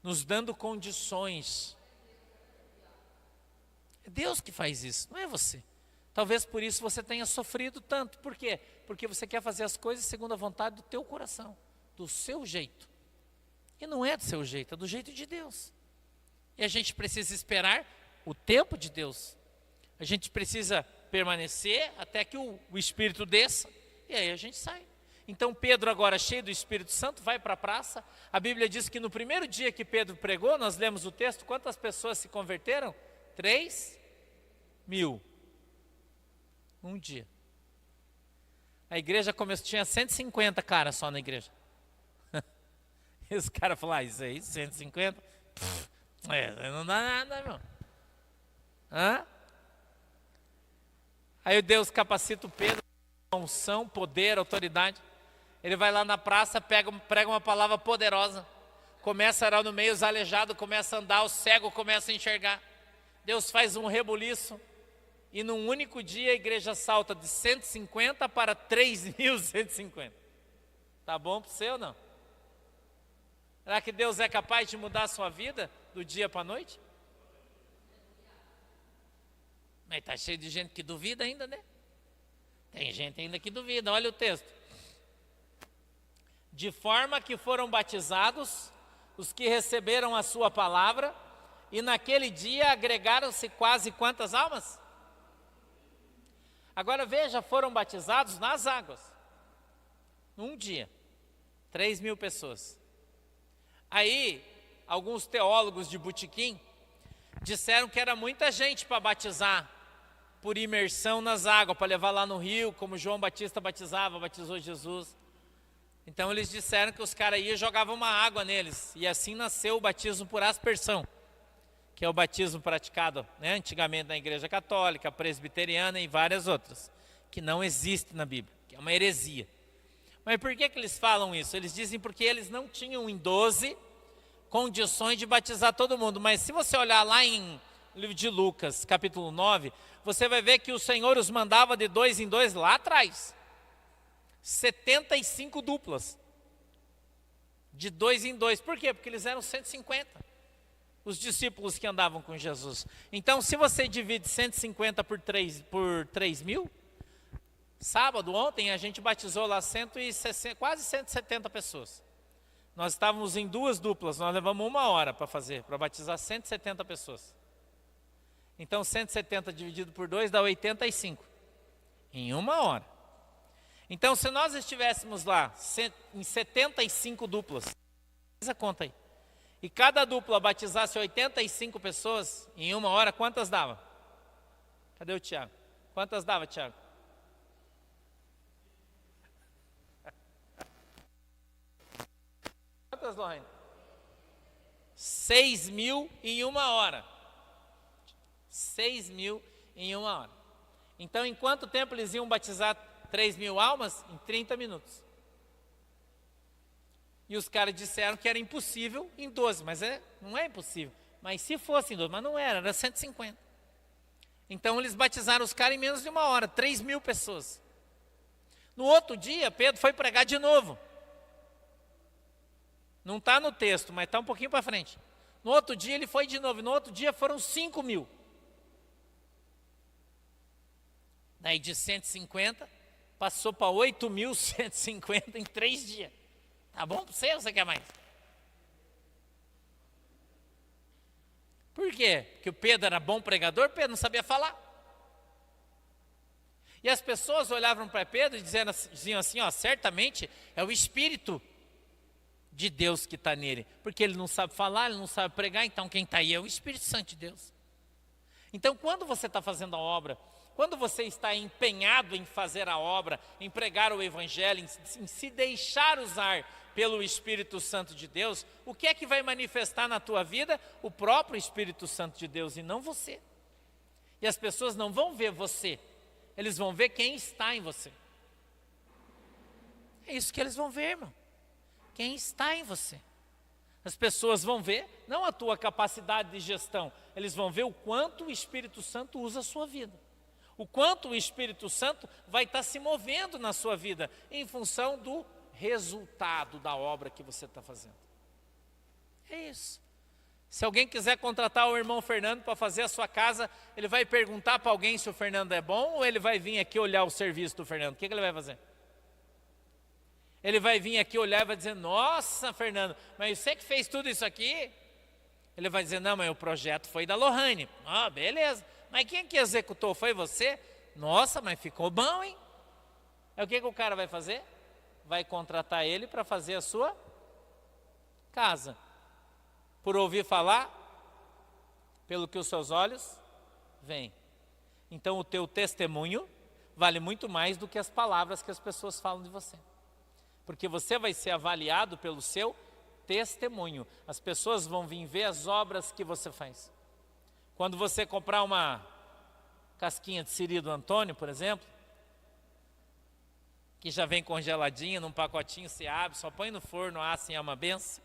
Nos dando condições. É Deus que faz isso, não é você. Talvez por isso você tenha sofrido tanto. Por quê? Porque você quer fazer as coisas segundo a vontade do teu coração, do seu jeito. E não é do seu jeito, é do jeito de Deus. E a gente precisa esperar o tempo de Deus. A gente precisa permanecer até que o Espírito desça, e aí a gente sai. Então Pedro, agora cheio do Espírito Santo, vai para a praça. A Bíblia diz que no primeiro dia que Pedro pregou, nós lemos o texto, quantas pessoas se converteram? 3.000. Um dia. A igreja começou, tinha 150 caras só na igreja. E os caras falaram, isso aí, 150? Não dá nada, irmão. Aí Deus capacita o Pedro, unção, poder, autoridade. Ele vai lá na praça, prega uma palavra poderosa. Começa a orar no meio, os aleijados começam a andar, o cego começa a enxergar. Deus faz um rebuliço. e num único dia a igreja salta de 150 para 3.150. Tá bom para você ou não? Será que Deus é capaz de mudar a sua vida do dia para a noite? Mas está cheio de gente que duvida ainda, né? Tem gente ainda que duvida, olha o texto. De forma que foram batizados os que receberam a sua palavra, e naquele dia agregaram-se quase quantas almas? Agora veja, foram batizados nas águas. Num dia, 3.000 pessoas. Aí, alguns teólogos de botequim disseram que era muita gente para batizar por imersão nas águas, para levar lá no rio, como João Batista batizou Jesus. Então eles disseram que os caras iam e jogavam uma água neles, e assim nasceu o batismo por aspersão, que é o batismo praticado, né, antigamente na igreja católica, presbiteriana e várias outras, que não existe na Bíblia, que é uma heresia. Mas por que eles falam isso? Eles dizem porque eles não tinham em 12 condições de batizar todo mundo. Mas se você olhar lá em livro de Lucas, capítulo 9, você vai ver que o Senhor os mandava de 2 em 2 lá atrás. 75 duplas. De 2 em 2. Por quê? Porque eles eram 150. Os discípulos que andavam com Jesus. Então, se você divide 150 por 3.000, sábado, ontem, a gente batizou lá 160, quase 170 pessoas. Nós estávamos em 2 duplas, nós levamos 1 hora para batizar 170 pessoas. Então, 170 dividido por 2 dá 85. Em 1 hora. Então, se nós estivéssemos lá em 75 duplas, faz a conta aí, e cada dupla batizasse 85 pessoas em 1 hora, quantas dava? Cadê o Tiago? Quantas dava, Tiago? Quantas, Lorraine? 6.000 em 1 hora. 6.000 em 1 hora. Então, em quanto tempo eles iam batizar 3.000 almas? Em 30 minutos. E os caras disseram que era impossível em 12, mas não é impossível. Mas se fosse em 12, mas não era 150. Então eles batizaram os caras em menos de 1 hora, 3.000 pessoas. No outro dia, Pedro foi pregar de novo. Não está no texto, mas está um pouquinho para frente. No outro dia ele foi de novo, e no outro dia foram 5.000. Daí de 150, passou para 8.150 em 3 dias. Tá bom para você ou você quer mais? Por quê? Porque o Pedro era bom pregador, Pedro não sabia falar. E as pessoas olhavam para Pedro e diziam assim, ó, certamente é o Espírito de Deus que está nele. Porque ele não sabe falar, ele não sabe pregar, então quem está aí é o Espírito Santo de Deus. Então quando você está fazendo a obra, quando você está empenhado em fazer a obra, em pregar o Evangelho, em se deixar usar pelo Espírito Santo de Deus, o que é que vai manifestar na tua vida? O próprio Espírito Santo de Deus e não você. E as pessoas não vão ver você, eles vão ver quem está em você. É isso que eles vão ver, irmão. Quem está em você. As pessoas vão ver, não a tua capacidade de gestão, eles vão ver o quanto o Espírito Santo usa a sua vida. O quanto o Espírito Santo vai estar se movendo na sua vida, em função do resultado da obra que você está fazendo. É isso. Se alguém quiser contratar o irmão Fernando para fazer a sua casa, ele vai perguntar para alguém se o Fernando é bom, ou ele vai vir aqui olhar o serviço do Fernando? O que ele vai fazer? Ele vai vir aqui olhar e vai dizer, nossa, Fernando, mas você que fez tudo isso aqui? Ele vai dizer, não, mas o projeto foi da Lohane. Ah, beleza. Mas quem que executou? Foi você? Nossa, mas ficou bom, hein? Aí o que o cara vai fazer? Vai contratar ele para fazer a sua casa. Por ouvir falar, pelo que os seus olhos veem. Então o teu testemunho vale muito mais do que as palavras que as pessoas falam de você. Porque você vai ser avaliado pelo seu testemunho. As pessoas vão vir ver as obras que você faz. Quando você comprar uma casquinha de siri do Antônio, por exemplo, que já vem congeladinha, num pacotinho, você abre, só põe no forno, assim é uma benção.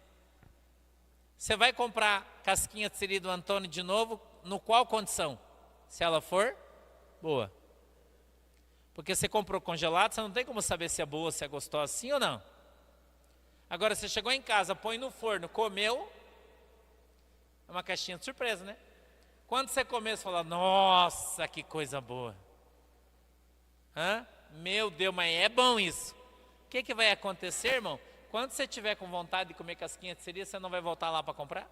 Você vai comprar casquinha de siri do Antônio de novo, no qual condição? Se ela for boa. Porque você comprou congelado, você não tem como saber se é boa, se é gostosa, sim ou não. Agora, você chegou em casa, põe no forno, comeu, é uma caixinha de surpresa, né? Quando você comer, você fala, nossa, que coisa boa. Meu Deus, mas é bom isso. O que vai acontecer, irmão? Quando você tiver com vontade de comer casquinha de siri, você não vai voltar lá para comprar?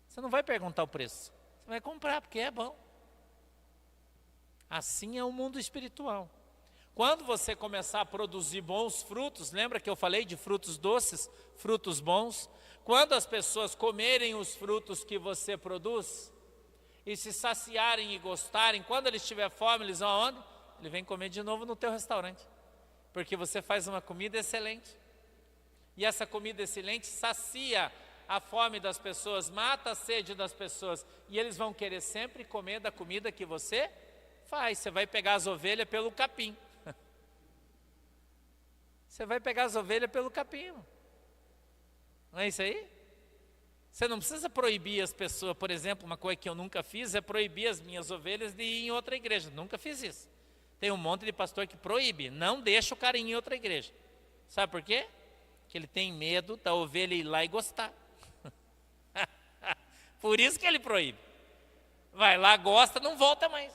Você não vai perguntar o preço. Você vai comprar, porque é bom. Assim é o mundo espiritual. Quando você começar a produzir bons frutos, lembra que eu falei de frutos doces, frutos bons? Quando as pessoas comerem os frutos que você produz e se saciarem e gostarem, quando eles tiverem fome, eles vão aonde? Ele vem comer de novo no teu restaurante. Porque você faz uma comida excelente. E essa comida excelente sacia a fome das pessoas, mata a sede das pessoas. E eles vão querer sempre comer da comida que você faz. Você vai pegar as ovelhas pelo capim. Você vai pegar as ovelhas pelo capim. Não é isso aí? Você não precisa proibir as pessoas. Por exemplo, uma coisa que eu nunca fiz é proibir as minhas ovelhas de ir em outra igreja. Nunca fiz isso. Tem um monte de pastor que proíbe. Não deixa o cara ir em outra igreja. Sabe por quê? Porque ele tem medo da ovelha ir lá e gostar. Por isso que ele proíbe. Vai lá, gosta, não volta mais.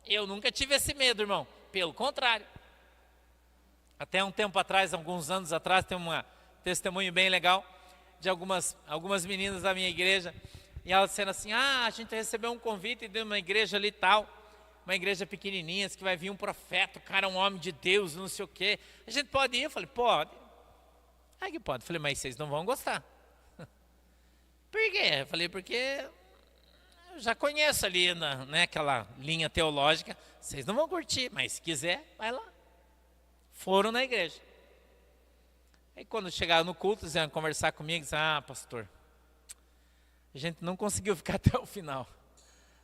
Eu nunca tive esse medo, irmão. Pelo contrário. Até um tempo atrás, alguns anos atrás, tem um testemunho bem legal de algumas meninas da minha igreja. E elas disseram assim, a gente recebeu um convite de uma igreja ali tal, uma igreja pequenininha, que vai vir um profeta, o cara é um homem de Deus, não sei o quê. A gente pode ir? Eu falei, pode. Aí que pode. Eu falei, mas vocês não vão gostar. Por quê? Eu falei, porque eu já conheço ali, aquela linha teológica, vocês não vão curtir, mas se quiser, vai lá. Foram na igreja. Aí quando chegaram no culto, eles iam conversar comigo, disseram, pastor, a gente não conseguiu ficar até o final.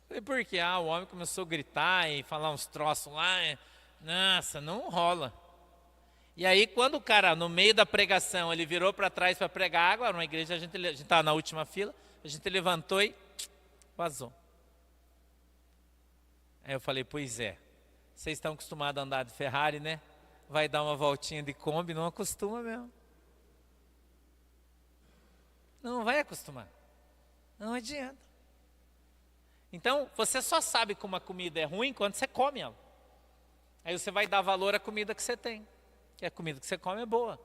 Eu falei, por quê? O homem começou a gritar e falar uns troços lá, nossa, não rola. E aí quando o cara, no meio da pregação, ele virou para trás para pregar água, numa igreja, a gente estava na última fila, a gente levantou e vazou. Aí eu falei, pois é, vocês estão acostumados a andar de Ferrari, né? Vai dar uma voltinha de Kombi, não acostuma mesmo. Não vai acostumar. Não adianta. Então, você só sabe que uma comida é ruim quando você come ela. Aí você vai dar valor à comida que você tem. Que a comida que você come é boa.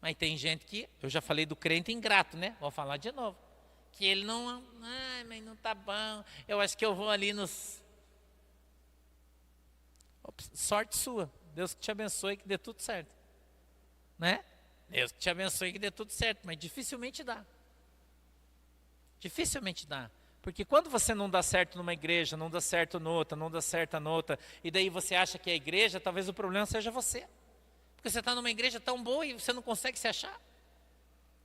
Mas tem gente que, eu já falei do crente ingrato, né? Vou falar de novo. Que ele não, mas não tá bom. Eu acho que eu vou ali nos... Sorte sua. Deus que te abençoe, que dê tudo certo. Né? Deus que te abençoe, que dê tudo certo. Mas dificilmente dá. Dificilmente dá. Porque quando você não dá certo numa igreja, não dá certo noutra, não dá certo noutra, e daí você acha que é a igreja, talvez o problema seja você. Porque você está numa igreja tão boa e você não consegue se achar.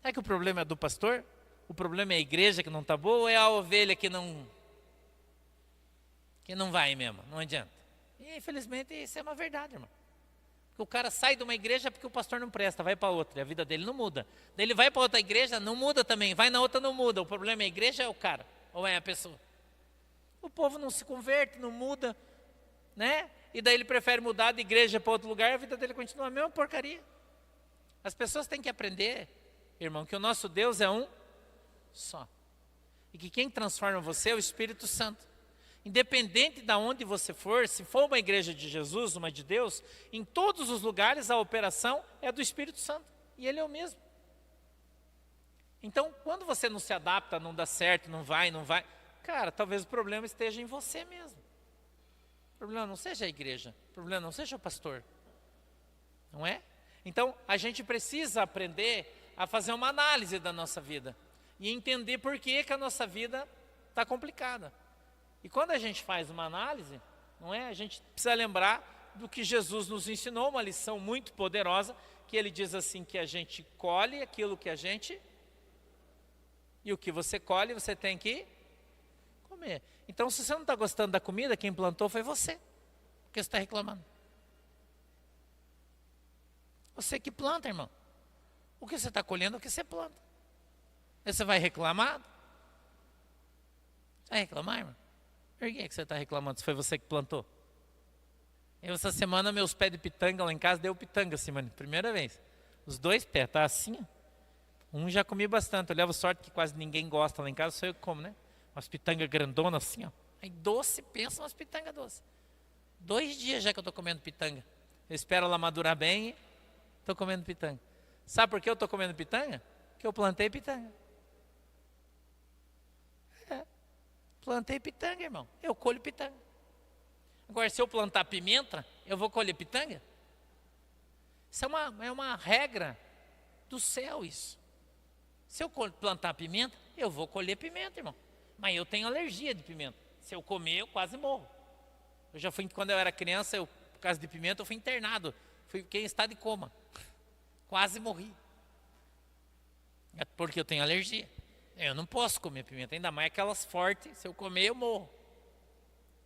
Será que o problema é do pastor? O problema é a igreja que não está boa ou é a ovelha que não vai mesmo? Não adianta. E infelizmente isso é uma verdade, irmão. Porque o cara sai de uma igreja porque o pastor não presta, vai para outra, e a vida dele não muda. Daí ele vai para outra igreja, não muda também, vai na outra, não muda. O problema é a igreja ou é o cara? Ou é a pessoa? O povo não se converte, não muda, né? E daí ele prefere mudar de igreja para outro lugar, a vida dele continua a mesma porcaria. As pessoas têm que aprender, irmão, que o nosso Deus é um só. E que quem transforma você é o Espírito Santo. Independente de onde você for, se for uma igreja de Jesus, uma de Deus, em todos os lugares a operação é do Espírito Santo. E Ele é o mesmo. Então, quando você não se adapta, não dá certo, não vai, cara, talvez o problema esteja em você mesmo. O problema não seja a igreja, o problema não seja o pastor. Não é? Então, a gente precisa aprender a fazer uma análise da nossa vida e entender por que a nossa vida está complicada. E quando a gente faz uma análise, não é? A gente precisa lembrar do que Jesus nos ensinou, uma lição muito poderosa, que Ele diz assim, que a gente colhe aquilo que a gente... E o que você colhe, você tem que comer. Então, se você não está gostando da comida, quem plantou foi você. Por que você está reclamando? Você que planta, irmão. O que você está colhendo é o que você planta. Aí você vai reclamar? Vai reclamar, irmão? Por que você está reclamando se foi você que plantou? Essa semana meus pés de pitanga lá em casa deu pitanga, Simone, primeira vez. Os 2 pés, tá assim, ó. Um já comi bastante, eu levo sorte que quase ninguém gosta lá em casa, só eu que como, né? Umas pitangas grandonas assim, ó. Aí doce, pensa umas pitangas doces. 2 dias já que eu estou comendo pitanga. Eu espero ela madurar bem e estou comendo pitanga. Sabe por que eu estou comendo pitanga? Porque eu plantei pitanga. Plantei pitanga, irmão. Eu colho pitanga. Agora, se eu plantar pimenta, eu vou colher pitanga? Isso é uma regra do céu, isso. Se eu plantar pimenta, eu vou colher pimenta, irmão. Mas eu tenho alergia de pimenta. Se eu comer, eu quase morro. Eu já fui, quando eu era criança, por causa de pimenta, eu fui internado. Fiquei em estado de coma. Quase morri. É porque eu tenho alergia. Eu não posso comer pimenta, ainda mais aquelas fortes. Se eu comer, eu morro.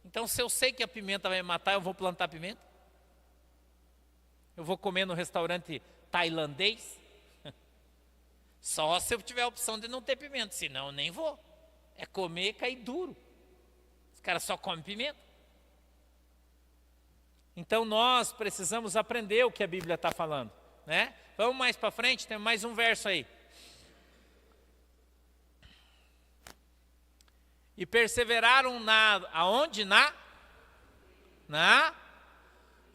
Então, se eu sei que a pimenta vai me matar, eu vou plantar pimenta? Eu vou comer no restaurante tailandês? Só se eu tiver a opção de não ter pimenta, senão eu nem vou. É comer e cair duro. Os caras só comem pimenta. Então nós precisamos aprender o que a Bíblia está falando, né? Vamos mais para frente, tem mais um verso aí. E perseveraram aonde?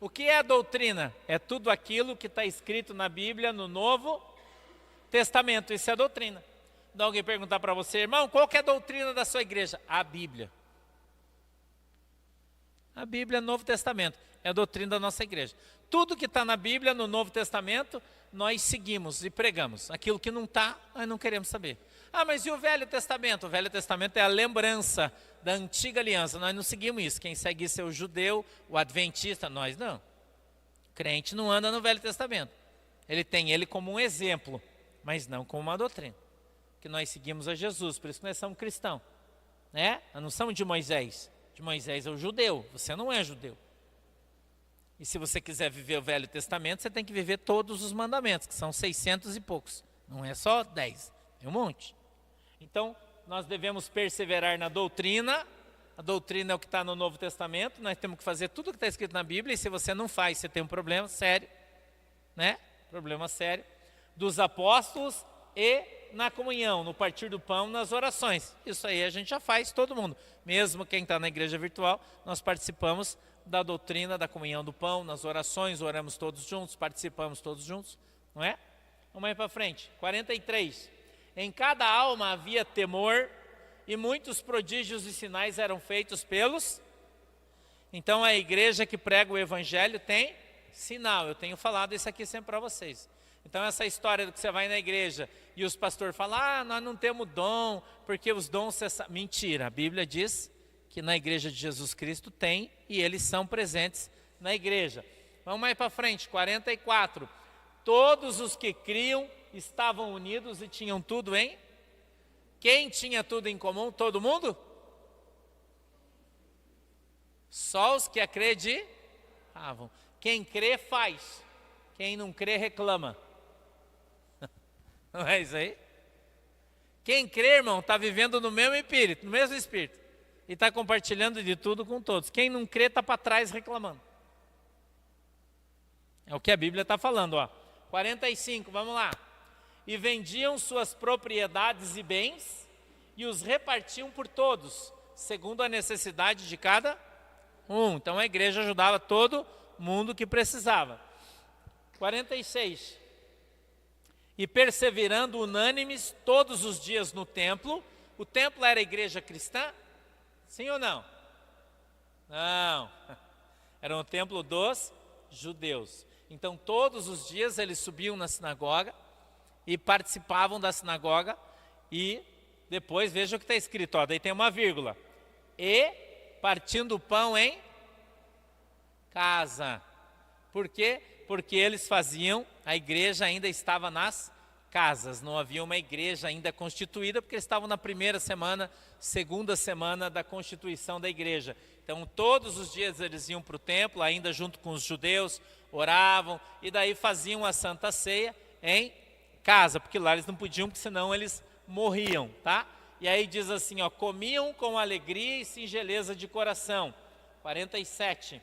O que é a doutrina? É tudo aquilo que está escrito na Bíblia, no Novo Testamento. Isso é a doutrina. Então alguém perguntar para você, irmão, qual que é a doutrina da sua igreja? A Bíblia. A Bíblia, Novo Testamento, é a doutrina da nossa igreja. Tudo que está na Bíblia, no Novo Testamento, nós seguimos e pregamos. Aquilo que não está, nós não queremos saber. Ah, mas e o Velho Testamento? O Velho Testamento é a lembrança da antiga aliança. Nós não seguimos isso. Quem segue isso é o judeu, o adventista, nós não. O crente não anda no Velho Testamento. Ele tem ele como um exemplo, mas não como uma doutrina. Que nós seguimos a Jesus, por isso que nós somos cristãos. Né? Nós não somos de Moisés. De Moisés é o judeu, você não é judeu. E se você quiser viver o Velho Testamento, você tem que viver todos os mandamentos, que são 600 e poucos. Não é só 10, é um monte. Então, nós devemos perseverar na doutrina. A doutrina é o que está no Novo Testamento. Nós temos que fazer tudo o que está escrito na Bíblia. E se você não faz, você tem um problema sério, né? Problema sério. Dos apóstolos e na comunhão, no partir do pão, nas orações. Isso aí a gente já faz, todo mundo. Mesmo quem está na igreja virtual, nós participamos da doutrina da comunhão do pão, nas orações, oramos todos juntos, participamos todos juntos, não é? Vamos aí para frente. 43. Em cada alma havia temor, e muitos prodígios e sinais eram feitos pelos. Então a igreja que prega o evangelho tem sinal. Eu tenho falado isso aqui sempre para vocês. Então essa história do que você vai na igreja e os pastores falam, nós não temos dom, porque os dons... Mentira, a Bíblia diz que na igreja de Jesus Cristo tem, e eles são presentes na igreja. Vamos mais para frente, 44. Todos os que criam estavam unidos e tinham tudo em... Quem tinha tudo em comum? Todo mundo? Só os que acreditavam. Quem crê faz, quem não crê reclama. Não é isso aí? Quem crê, irmão, está vivendo no mesmo espírito, e está compartilhando de tudo com todos. Quem não crê está para trás reclamando. É o que a Bíblia está falando, ó. 45, vamos lá. E vendiam suas propriedades e bens e os repartiam por todos, segundo a necessidade de cada um. Então a igreja ajudava todo mundo que precisava. 46. E perseverando unânimes todos os dias no templo. O templo era a igreja cristã? Sim ou não? Não. Era um templo dos judeus. Então todos os dias eles subiam na sinagoga e participavam da sinagoga. E depois veja o que está escrito, ó, daí tem uma vírgula. E partindo o pão em casa. Por quê? Porque eles faziam, a igreja ainda estava nas casas, não havia uma igreja ainda constituída, porque eles estavam na primeira semana, segunda semana da constituição da igreja. Então todos os dias eles iam para o templo, ainda junto com os judeus, oravam, e daí faziam a Santa Ceia em casa, porque lá eles não podiam, porque senão eles morriam, tá? E aí diz assim, ó, comiam com alegria e singeleza de coração. 47.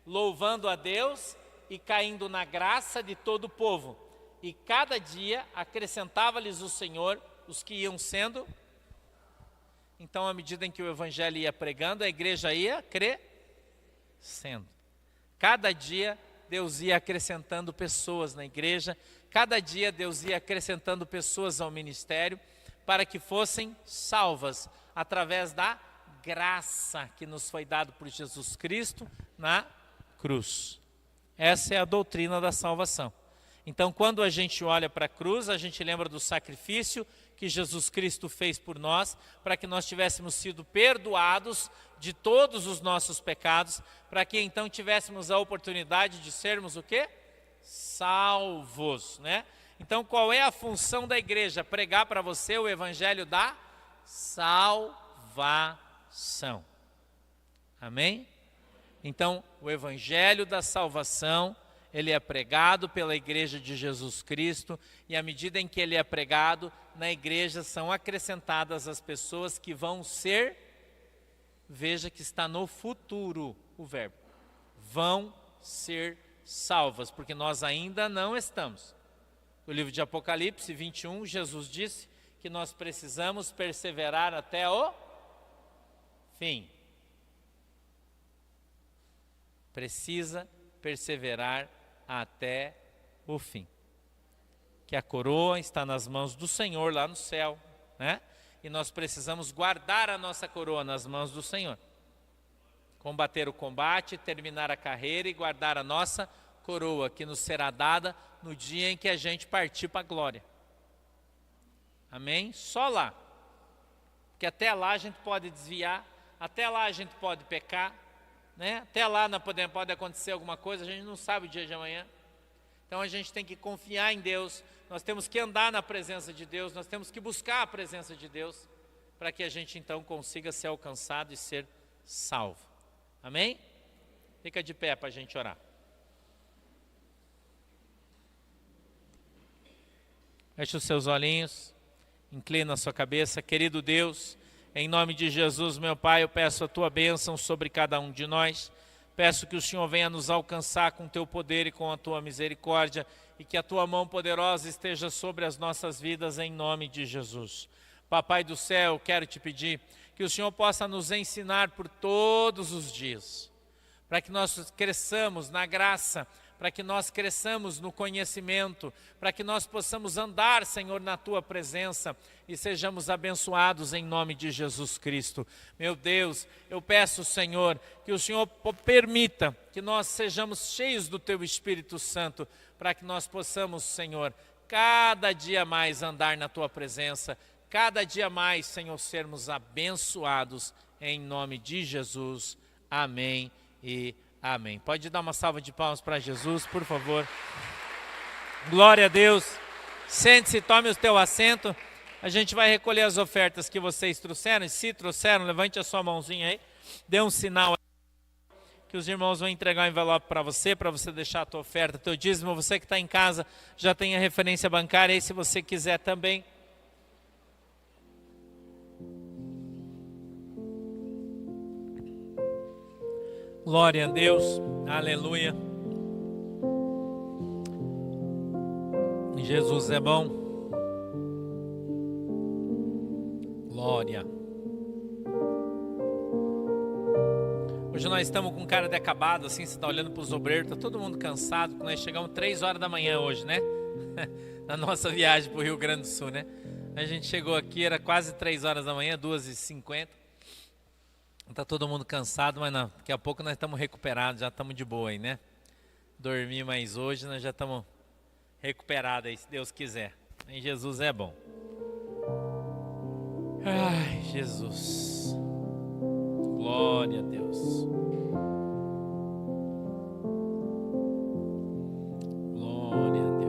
Louvando a Deus e caindo na graça de todo o povo. E cada dia acrescentava-lhes o Senhor os que iam sendo. Então, à medida em que o evangelho ia pregando, a igreja ia crescendo. Cada dia Deus ia acrescentando pessoas na igreja. Cada dia Deus ia acrescentando pessoas ao ministério para que fossem salvas através da graça que nos foi dado por Jesus Cristo na cruz. Essa é a doutrina da salvação. Então, quando a gente olha para a cruz, a gente lembra do sacrifício que Jesus Cristo fez por nós, para que nós tivéssemos sido perdoados de todos os nossos pecados, para que então tivéssemos a oportunidade de sermos o quê? Salvos, né? Então, qual é a função da igreja? Pregar para você o evangelho da salvação. Amém? Então, o evangelho da salvação, ele é pregado pela igreja de Jesus Cristo, e à medida em que ele é pregado, na igreja são acrescentadas as pessoas que vão ser, veja que está no futuro o verbo, vão ser salvas, porque nós ainda não estamos. No livro de Apocalipse 21, Jesus disse que nós precisamos perseverar até o fim. Precisa perseverar até o fim. Que a coroa está nas mãos do Senhor lá no céu, né? E nós precisamos guardar a nossa coroa nas mãos do Senhor. Combater o combate, terminar a carreira e guardar a nossa coroa, que nos será dada no dia em que a gente partir para a glória. Amém? Só lá. Porque até lá a gente pode desviar, até lá a gente pode pecar, né? Até lá pode acontecer alguma coisa, a gente não sabe o dia de amanhã. Então a gente tem que confiar em Deus, nós temos que andar na presença de Deus, nós temos que buscar a presença de Deus, para que a gente então consiga ser alcançado e ser salvo. Amém? Fica de pé para a gente orar. Feche os seus olhinhos, inclina a sua cabeça. Querido Deus, em nome de Jesus, meu Pai, eu peço a Tua bênção sobre cada um de nós. Peço que o Senhor venha nos alcançar com o Teu poder e com a Tua misericórdia, e que a Tua mão poderosa esteja sobre as nossas vidas, em nome de Jesus. Papai do céu, eu quero Te pedir que o Senhor possa nos ensinar por todos os dias, para que nós cresçamos na graça, para que nós cresçamos no conhecimento, para que nós possamos andar, Senhor, na Tua presença e sejamos abençoados em nome de Jesus Cristo. Meu Deus, eu peço, Senhor, que o Senhor permita que nós sejamos cheios do Teu Espírito Santo, para que nós possamos, Senhor, cada dia mais andar na Tua presença, cada dia mais, Senhor, sermos abençoados em nome de Jesus. Amém e amém. Pode dar uma salva de palmas para Jesus, por favor. Glória a Deus. Sente-se, tome o teu assento. A gente vai recolher as ofertas que vocês trouxeram. E se trouxeram, levante a sua mãozinha aí. Dê um sinal aí, que os irmãos vão entregar um envelope para você deixar a tua oferta, teu dízimo. Você que está em casa, já tem a referência bancária aí, se você quiser também. Glória a Deus, aleluia. Jesus é bom. Glória. Hoje nós estamos com cara de acabado, assim, você está olhando para os obreiros, está todo mundo cansado, nós chegamos 3 horas da manhã hoje, né? Na nossa viagem para o Rio Grande do Sul, né? A gente chegou aqui, era quase 3 horas da manhã, 2h50. Está todo mundo cansado, mas não, daqui a pouco nós estamos recuperados, já estamos de boa aí, né? Dormir mais hoje, nós já estamos recuperados aí, se Deus quiser. E Jesus é bom. Ai, Jesus. Glória a Deus. Glória a Deus.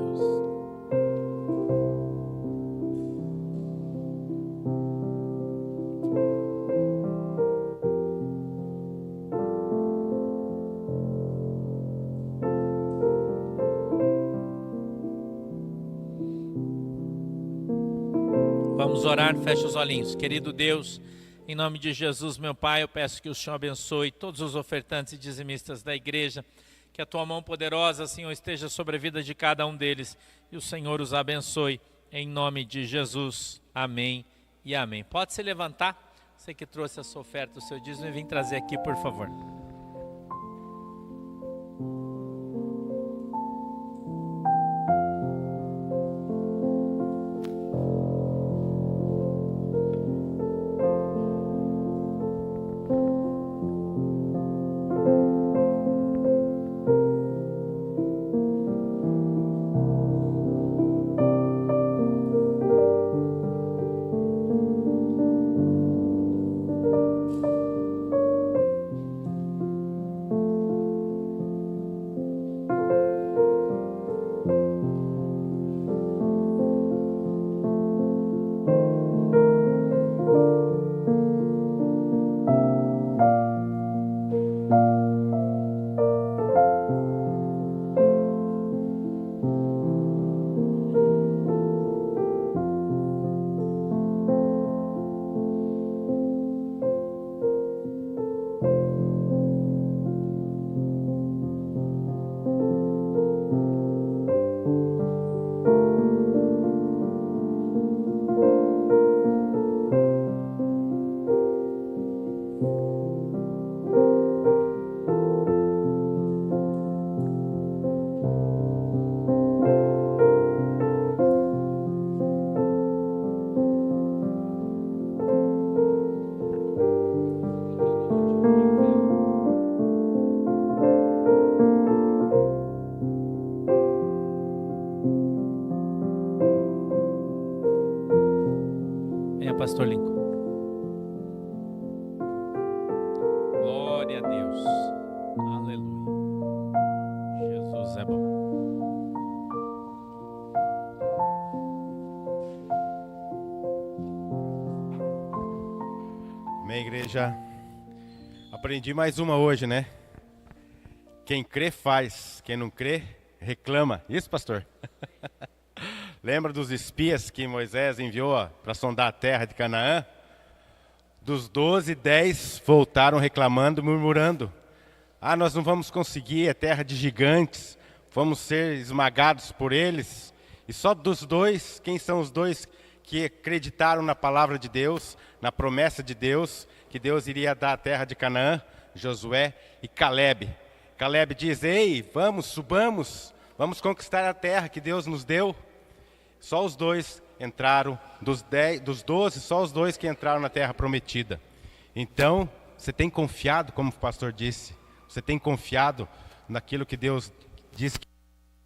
Vamos orar, feche os olhinhos. Querido Deus, em nome de Jesus, meu Pai, eu peço que o Senhor abençoe todos os ofertantes e dizimistas da igreja, que a Tua mão poderosa, Senhor, esteja sobre a vida de cada um deles e o Senhor os abençoe, em nome de Jesus. Amém e amém. Pode se levantar, você que trouxe a sua oferta, o seu dízimo, e vem trazer aqui, por favor. Pastor Lincoln. Glória a Deus. Aleluia. Jesus é bom. Amém, igreja. Aprendi mais uma hoje, né? Quem crê faz, quem não crê reclama. Isso, pastor? Lembra dos espias que Moisés enviou para sondar a terra de Canaã? Dos 12, 10 voltaram reclamando, murmurando. Nós não vamos conseguir, é terra de gigantes, vamos ser esmagados por eles. E só dos dois, quem são os dois que acreditaram na palavra de Deus, na promessa de Deus, que Deus iria dar a terra de Canaã? Josué e Caleb. Caleb diz: ei, vamos, subamos, vamos conquistar a terra que Deus nos deu. Só os dois entraram, dos 12, só os dois que entraram na terra prometida. Então, você tem confiado, como o pastor disse, você tem confiado naquilo que Deus disse que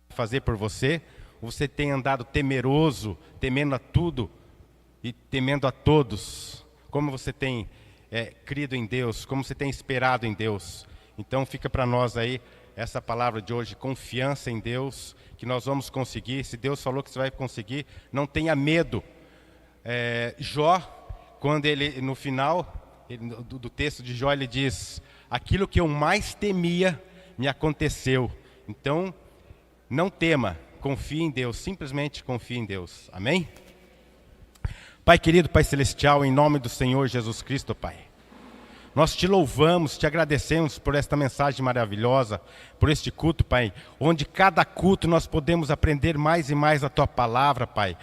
vai fazer por você? Ou você tem andado temeroso, temendo a tudo e temendo a todos? Como você tem crido em Deus, como você tem esperado em Deus? Então fica para nós aí essa palavra de hoje, confiança em Deus, que nós vamos conseguir. Se Deus falou que você vai conseguir, não tenha medo. Jó, quando ele, no final do texto de Jó, ele diz: aquilo que eu mais temia me aconteceu. Então, não tema, confie em Deus, simplesmente confie em Deus. Amém? Pai querido, Pai celestial, em nome do Senhor Jesus Cristo, Pai, nós te louvamos, te agradecemos por esta mensagem maravilhosa, por este culto, Pai, onde cada culto nós podemos aprender mais e mais a Tua palavra, Pai.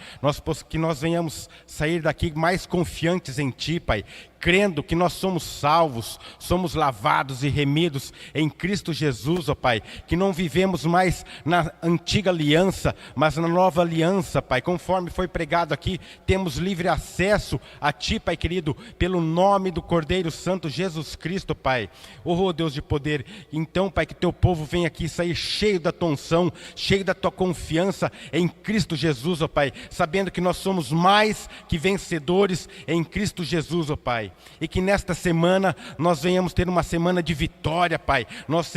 Que nós venhamos sair daqui mais confiantes em Ti, Pai, crendo que nós somos salvos, somos lavados e remidos em Cristo Jesus, ó Pai, que não vivemos mais na antiga aliança, mas na nova aliança, Pai, conforme foi pregado aqui, temos livre acesso a Ti, Pai querido, pelo nome do Cordeiro Santo Jesus Cristo, Pai. Oh Deus de poder, então, Pai, que Teu povo venha aqui sair cheio da Tua unção, cheio da Tua confiança em Cristo Jesus, ó Pai, sabendo que nós somos mais que vencedores em Cristo Jesus, ó Pai. E que nesta semana nós venhamos ter uma semana de vitória, Pai. Nós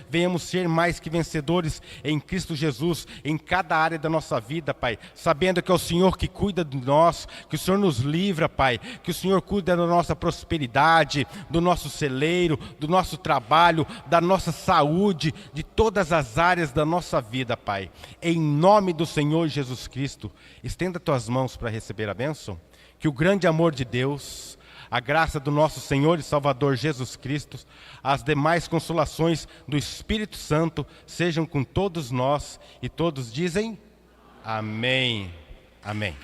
venhamos ser mais que vencedores em Cristo Jesus, em cada área da nossa vida, Pai. Sabendo que é o Senhor que cuida de nós, que o Senhor nos livra, Pai. Que o Senhor cuida da nossa prosperidade, do nosso celeiro, do nosso trabalho, da nossa saúde, de todas as áreas da nossa vida, Pai. Em nome do Senhor Jesus Cristo, estenda tuas mãos para receber a bênção. Que o grande amor de Deus, a graça do nosso Senhor e Salvador Jesus Cristo, as demais consolações do Espírito Santo sejam com todos nós, e todos dizem amém. Amém.